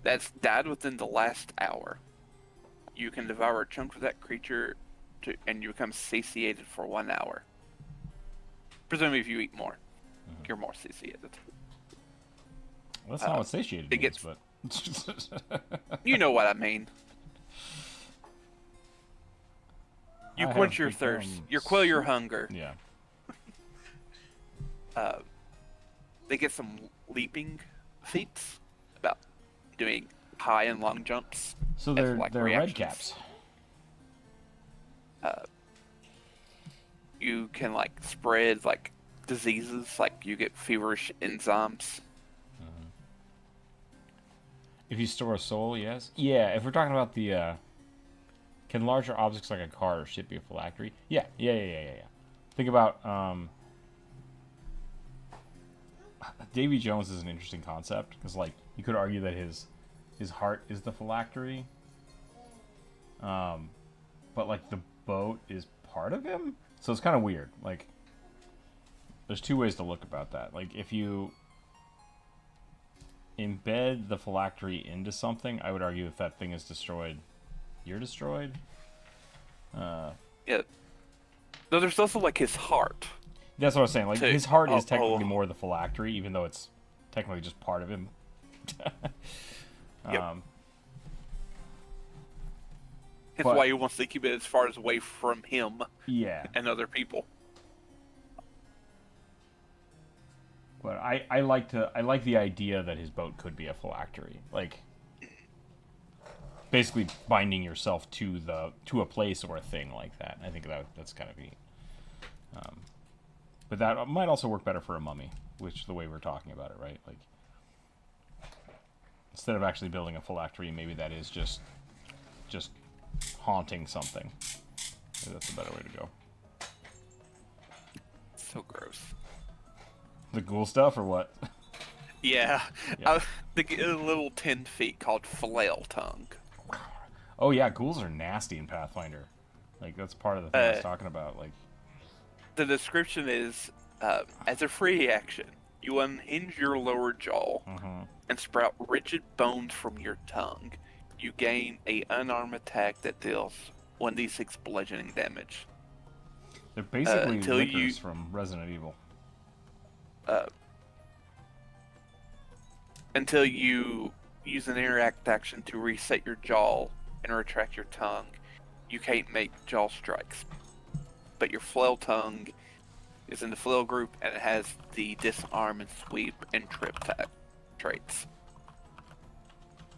That's died within the last hour. You can devour a chunk of that creature, and you become satiated for 1 hour. Presumably, if you eat more, you're more satiated. Well, that's not what satiated means, but you know what I mean. You I quench have your thirst. become You quell your hunger. Yeah. They get some leaping feats about doing high and long jumps. So they're like red reactions. caps. You can like spread like diseases, like you get feverish enzymes. If you store a soul, yes. Yeah, if we're talking about the, can larger objects like a car or ship be a phylactery? Yeah. Think about, Davy Jones is an interesting concept, because, like, you could argue that his heart is the phylactery. But, like, the boat is part of him? So it's kind of weird. Like, there's two ways to look about that. Like, if you embed the phylactery into something, I would argue if that thing is destroyed, you're destroyed. Yeah. Though there's also, like, his heart. That's what I was saying. Like, his heart is technically more the phylactery, even though it's technically just part of him. Yep. That's why he wants to keep it as far as away from him. Yeah. And other people. But I like the idea that his boat could be a phylactery. Like, basically binding yourself to a place or a thing like that. I think that's kind of neat. But that might also work better for a mummy, which the way we're talking about it, right? Like, instead of actually building a phylactery, maybe that is just haunting something. Maybe that's a better way to go. So gross. The ghoul stuff, or what? Yeah. I think a little 10 feet called flail tongue. Oh yeah, ghouls are nasty in Pathfinder. Like, that's part of the thing I was talking about. Like, the description is, as a free action, you unhinge your lower jaw and sprout rigid bones from your tongue. You gain a unarmed attack that deals 1d6 bludgeoning damage. They're basically lickers from Resident Evil. Until you use an interact action to reset your jaw and retract your tongue, you can't make jaw strikes. But your flail tongue is in the flail group, and it has the disarm and sweep and trip traits.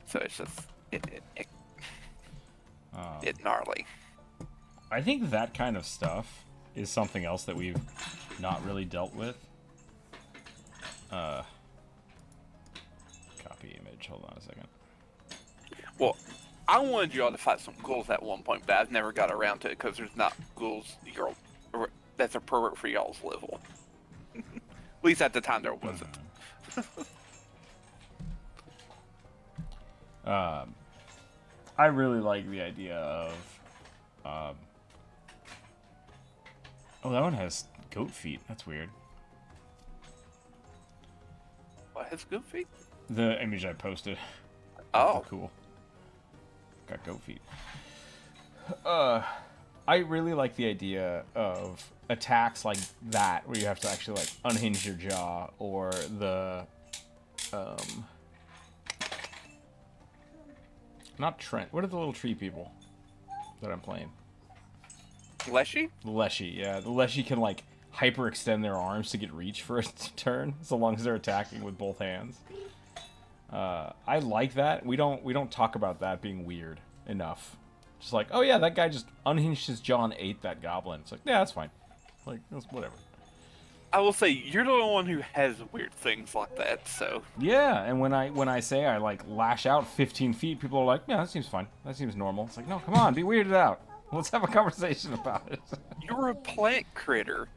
So it's just it gnarly. I think that kind of stuff is something else that we've not really dealt with. Copy image. Hold on a second. Well, I wanted y'all to fight some ghouls at one point, but I've never got around to it because there's not ghouls that's appropriate for y'all's level. At least at the time there wasn't. I really like the idea of... oh, that one has goat feet. That's weird. What has goat feet? The image I posted. Oh. Cool. Got goat feet. I really like the idea of attacks like that, where you have to actually, like, unhinge your jaw, or the, not Trent. What are the little tree people that I'm playing? Leshy? The Leshy, yeah. The Leshy can, like, hyperextend their arms to get reach for a turn, so long as they're attacking with both hands. I like that. We don't talk about that being weird enough. Just like, oh yeah, that guy just unhinged his jaw and ate that goblin. It's like, yeah, that's fine. Like, that's whatever. I will say, you're the one who has weird things like that, so... Yeah, and when I say I, like, lash out 15 feet, people are like, yeah, that seems fine. That seems normal. It's like, no, come on, be weirded out. Let's have a conversation about it. You're a plant critter.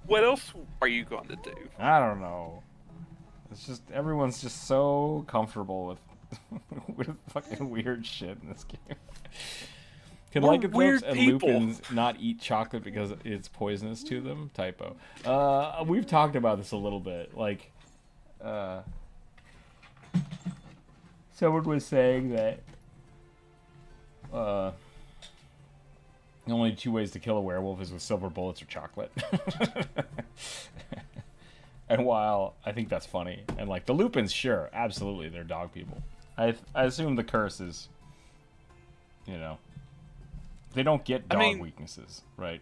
What else are you going to do? I don't know. It's just, everyone's just so comfortable with with fucking weird shit in this game. Can lycanthropes and lupins not eat chocolate because it's poisonous to them? Typo. We've talked about this a little bit. Like, someone was saying that the only two ways to kill a werewolf is with silver bullets or chocolate. And while I think that's funny, and, like, the lupins, sure, absolutely, they're dog people. I assume the curse is, you know, they don't get dog weaknesses, right?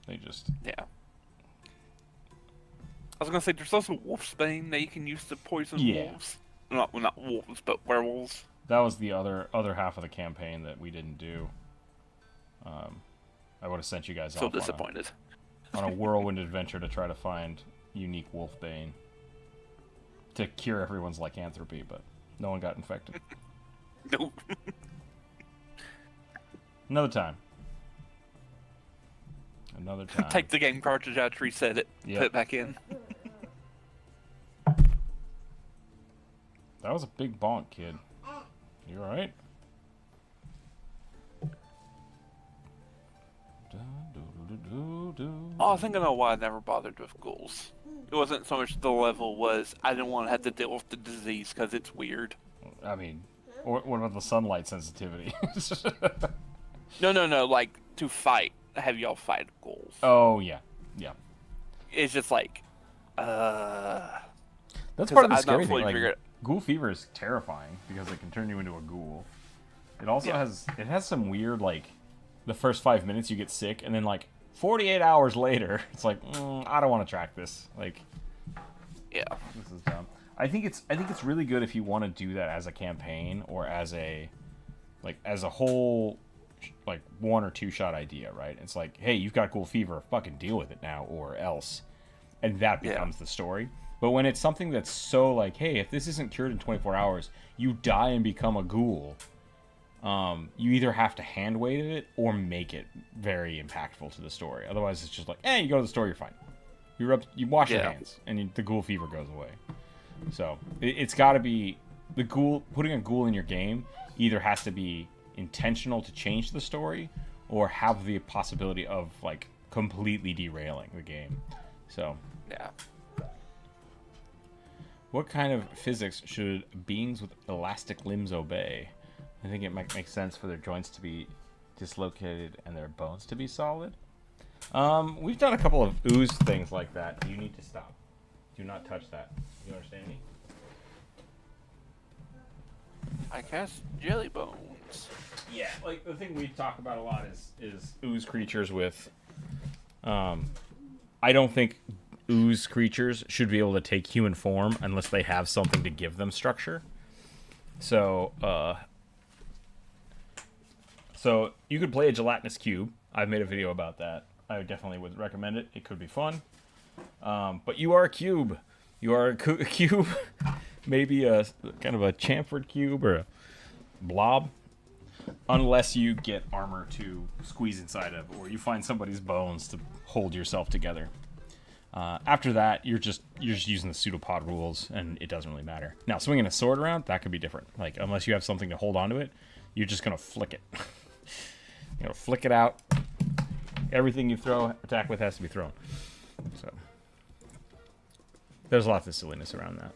They just... Yeah. I was gonna say, there's also wolfsbane that you can use to poison wolves. Not wolves, but werewolves. That was the other half of the campaign that we didn't do. I would have sent you guys so off disappointed. on a whirlwind adventure to try to find unique wolfbane to cure everyone's lycanthropy, but No one got infected. Nope. Another time. Another time. Take the game cartridge out, reset it, Yep. put it back in. That was a big bonk, kid. You alright? Oh, I think I know why I never bothered with ghouls. It wasn't so much the level was I didn't want to have to deal with the disease because it's weird. I mean, what about the sunlight sensitivity? No, like to fight, have y'all fight ghouls. Oh, yeah. Yeah. It's just like, That's 'cause part of the I've not scary thing. fully Like, figured- ghoul fever is terrifying because it can turn you into a ghoul. It also Yeah. has some weird, like, the first 5 minutes you get sick, and then, like, 48 hours later, it's like, I don't want to track this. Like, yeah. this is dumb. I think it's really good if you want to do that as a campaign or as a whole, like, 1 or 2 shot idea, right? It's like, hey, you've got ghoul fever, fucking deal with it now, or else, and that becomes the story. But when it's something that's so like, hey, if this isn't cured in 24 hours, you die and become a ghoul. You either have to hand wave it or make it very impactful to the story. Otherwise, it's just like, you go to the store, you're fine. You wash your hands, and the ghoul fever goes away. So it's got to be putting a ghoul in your game either has to be intentional to change the story or have the possibility of like completely derailing the game. So Yeah. what kind of physics should beings with elastic limbs obey? I think it might make sense for their joints to be dislocated and their bones to be solid. We've done a couple of ooze things like that. You need to stop. Do not touch that. You understand me? I cast jelly bones. Yeah, like the thing we talk about a lot is ooze creatures with. I don't think ooze creatures should be able to take human form unless they have something to give them structure. So you could play a gelatinous cube. I've made a video about that. I definitely would recommend it. It could be fun. But you are a cube. You are a cube. Maybe a kind of a chamfered cube or a blob. Unless you get armor to squeeze inside of, or you find somebody's bones to hold yourself together. After that, you're just using the pseudopod rules, and it doesn't really matter. Now, swinging a sword around, that could be different. Like, unless you have something to hold onto it, you're just gonna flick it. Flick it out. Everything you attack with has to be thrown. So there's lots of silliness around that.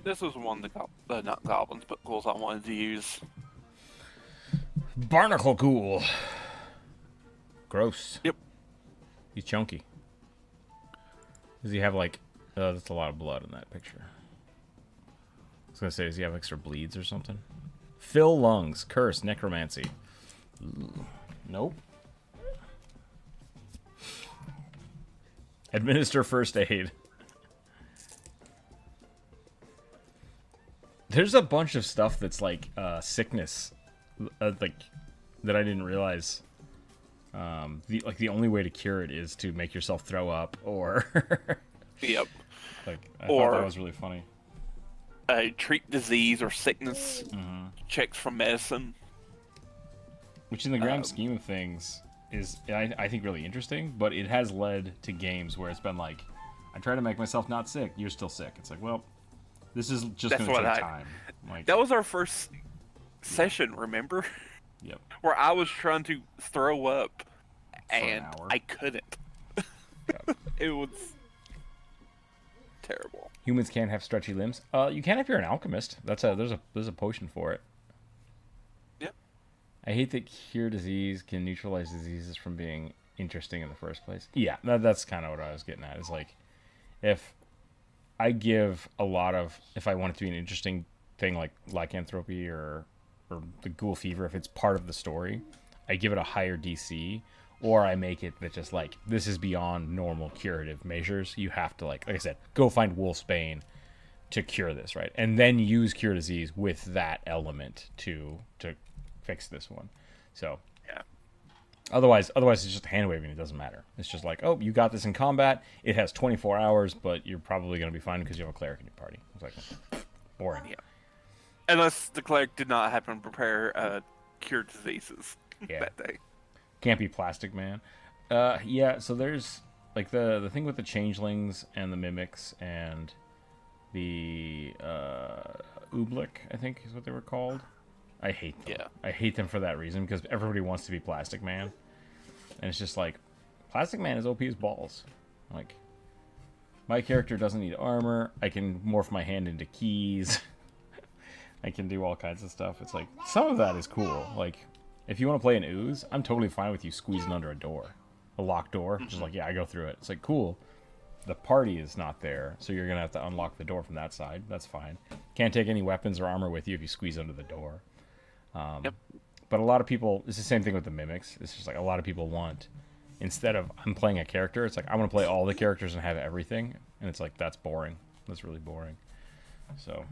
This was one of the not goblins, but ghouls I wanted to use. Barnacle ghoul. Gross. Yep. He's chunky. Does he have like... that's a lot of blood in that picture. I was gonna say, does he have extra bleeds or something? Fill lungs. Curse. Necromancy. Nope. Administer first aid. There's a bunch of stuff that's like sickness, like that I didn't realize. The only way to cure it is to make yourself throw up, or Yep. like I thought that was really funny. Treat disease or sickness. Checks from medicine. Which, in the grand scheme of things, is I think really interesting. But it has led to games where it's been like, I try to make myself not sick. You're still sick. It's like, well, this is just going to take time. Like, That was our first session, remember? Yep. Where I was trying to throw up, and hour. I couldn't. It was terrible. Humans can't have stretchy limbs. You can if you're an alchemist. There's a potion for it. Yep. I hate that cure disease can neutralize diseases from being interesting in the first place. Yeah, that's kind of what I was getting at. Is like, if I give a lot of, if I want it to be an interesting thing like lycanthropy or the ghoul fever, if it's part of the story, I give it a higher DC, or I make it that just like, this is beyond normal curative measures. You have to like I said, go find wolfsbane to cure this, right? And then use cure disease with that element to fix this one. So Yeah. Otherwise it's just hand waving. It doesn't matter. It's just like, oh, you got this in combat. It has 24 hours, but you're probably going to be fine because you have a cleric in your party. It's like boring. Yeah. Unless the cleric did not happen to prepare cure diseases that day. Can't be Plastic Man. Yeah. So there's like the thing with the changelings and the mimics and the Ooblik, I think is what they were called. I hate them. Yeah. I hate them for that reason because everybody wants to be Plastic Man, and it's just like Plastic Man is OP as balls. Like my character doesn't need armor. I can morph my hand into keys. I can do all kinds of stuff. It's like some of that is cool. Like if you want to play an ooze, I'm totally fine with you squeezing under a door, a locked door. Just like, yeah, I go through it. It's like cool. The party is not there, so you're gonna have to unlock the door from that side. That's fine. Can't take any weapons or armor with you if you squeeze under the door. Yep. But a lot of people, it's the same thing with the mimics. It's just like a lot of people want, instead of I'm playing a character, it's like I want to play all the characters and have everything, and it's like that's boring. That's really boring. So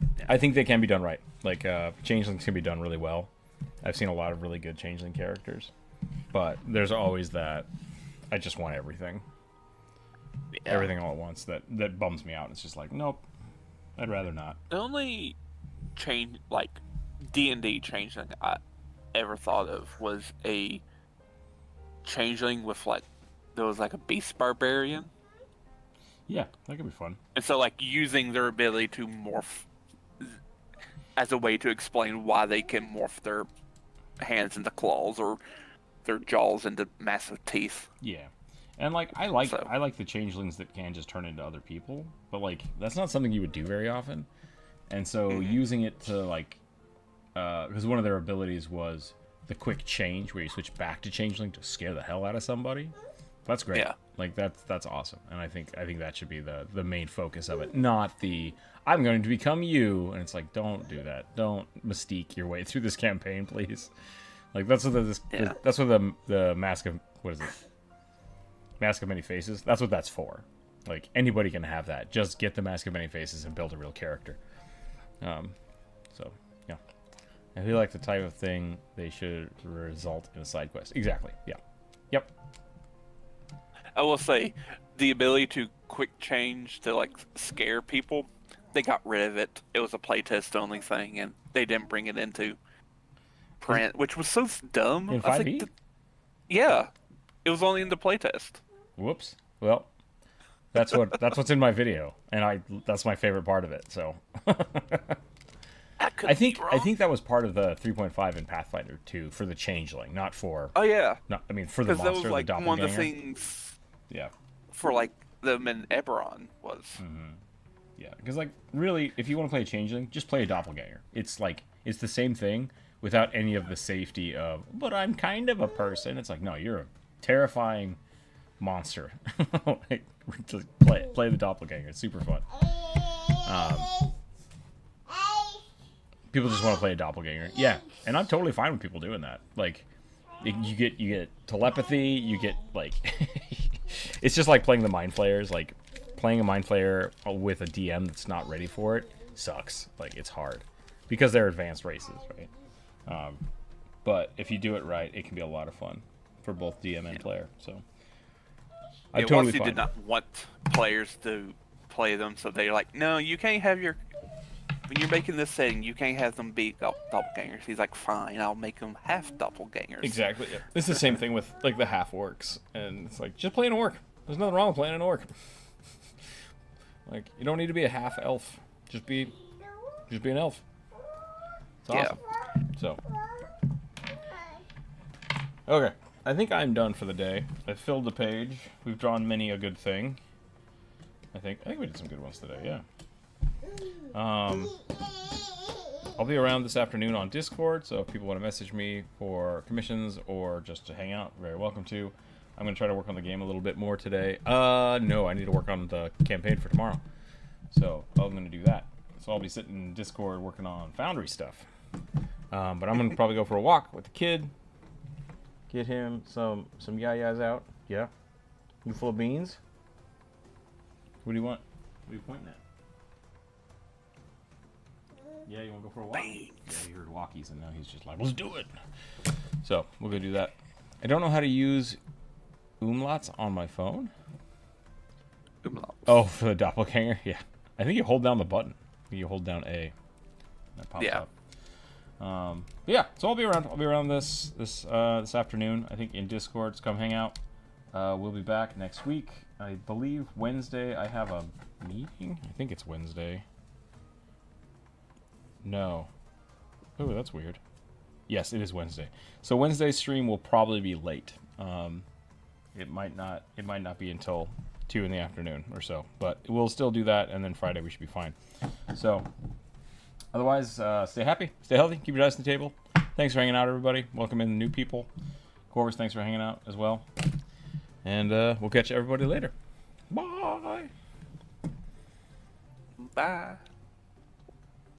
Yeah. I think they can be done right. Like changelings can be done really well. I've seen a lot of really good changeling characters, but there's always that I just want everything. Yeah. Everything all at once that bums me out. It's just like, nope, I'd rather not. The only change, like D&D changeling I ever thought of was a changeling with like there was like a beast barbarian, Yeah, that could be fun. and so like using their ability to morph as a way to explain why they can morph their hands into claws or their jaws into massive teeth. Yeah, and like I like the changelings that can just turn into other people, but like that's not something you would do very often, and so using it to like because one of their abilities was the quick change where you switch back to changeling to scare the hell out of somebody. That's great. Yeah. Like that's awesome, and I think that should be the main focus of it, not the I'm going to become you. And it's like, don't do that. Don't mystique your way through this campaign, please. Like that's what that's what the mask of what is it? Mask of Many Faces. That's what that's for. Like anybody can have that. Just get the Mask of Many Faces and build a real character. So yeah, I feel like the type of thing they should result in a side quest. Exactly. Yeah. Yep. I will say, the ability to quick change to like scare people, they got rid of it. It was a playtest only thing, and they didn't bring it into print, which was so dumb. In I 5e? Yeah, it was only in the playtest. Whoops. Well, that's what's in my video, and that's my favorite part of it. So I think that was part of the 3.5 in Pathfinder 2 for the changeling, not for Oh yeah, for the because that monster, was like the one of the doppelganger. things Yeah. for like them in Eberron was. Yeah, because like really, if you want to play a changeling, just play a doppelganger. It's like it's the same thing without any of the safety of. But I'm kind of a person. It's like no, you're a terrifying monster. Like, just play the doppelganger. It's super fun. People just want to play a doppelganger. Yeah, and I'm totally fine with people doing that. Like, you get telepathy. You get like, it's just like playing the mind flayers. Like, playing a mind flayer with a DM that's not ready for it sucks. Like, it's hard because they're advanced races, right? But if you do it right, it can be a lot of fun for both DM and player. So, I'm totally fine. Did not want players to play them, so they're like, no, you can't have your. When you're making this setting, you can't have them be doppelgangers. He's like, fine, I'll make them half doppelgangers. Exactly. Yeah. It's the same thing with like the half orcs, and it's like just play an orc. There's nothing wrong with playing an orc. Like you don't need to be a half elf. Just be an elf. It's awesome. Yeah. So. Okay, I think I'm done for the day. I've filled the page. We've drawn many a good thing. I think we did some good ones today. Yeah. I'll be around this afternoon on Discord, so if people want to message me for commissions or just to hang out, very welcome to. I'm going to try to work on the game a little bit more today. No, I need to work on the campaign for tomorrow. So I'm going to do that. So I'll be sitting in Discord working on Foundry stuff. But I'm going to probably go for a walk with the kid. Get him some yayas out. Yeah? You full of beans? What do you want? What are you pointing at? Yeah, you want to go for a walk? Yeah, he heard walkies, and now he's just like, let's do it. So, we'll go do that. I don't know how to use umlauts on my phone. Umlauts. Oh, for the doppelganger? Yeah. I think you hold down the button. You hold down A. That pops up. But yeah, so I'll be around. I'll be around this afternoon. I think in Discord. So come hang out. We'll be back next week. I believe Wednesday I have a meeting. I think it's Wednesday. No. Oh, that's weird. Yes, it is Wednesday. So Wednesday's stream will probably be late. It might not be until 2 in the afternoon or so, but we'll still do that, and then Friday we should be fine. So otherwise, stay happy, stay healthy, keep your dice on the table. Thanks for hanging out, everybody. Welcome in the new people. Corvus, thanks for hanging out as well. And we'll catch everybody later. Bye. Bye.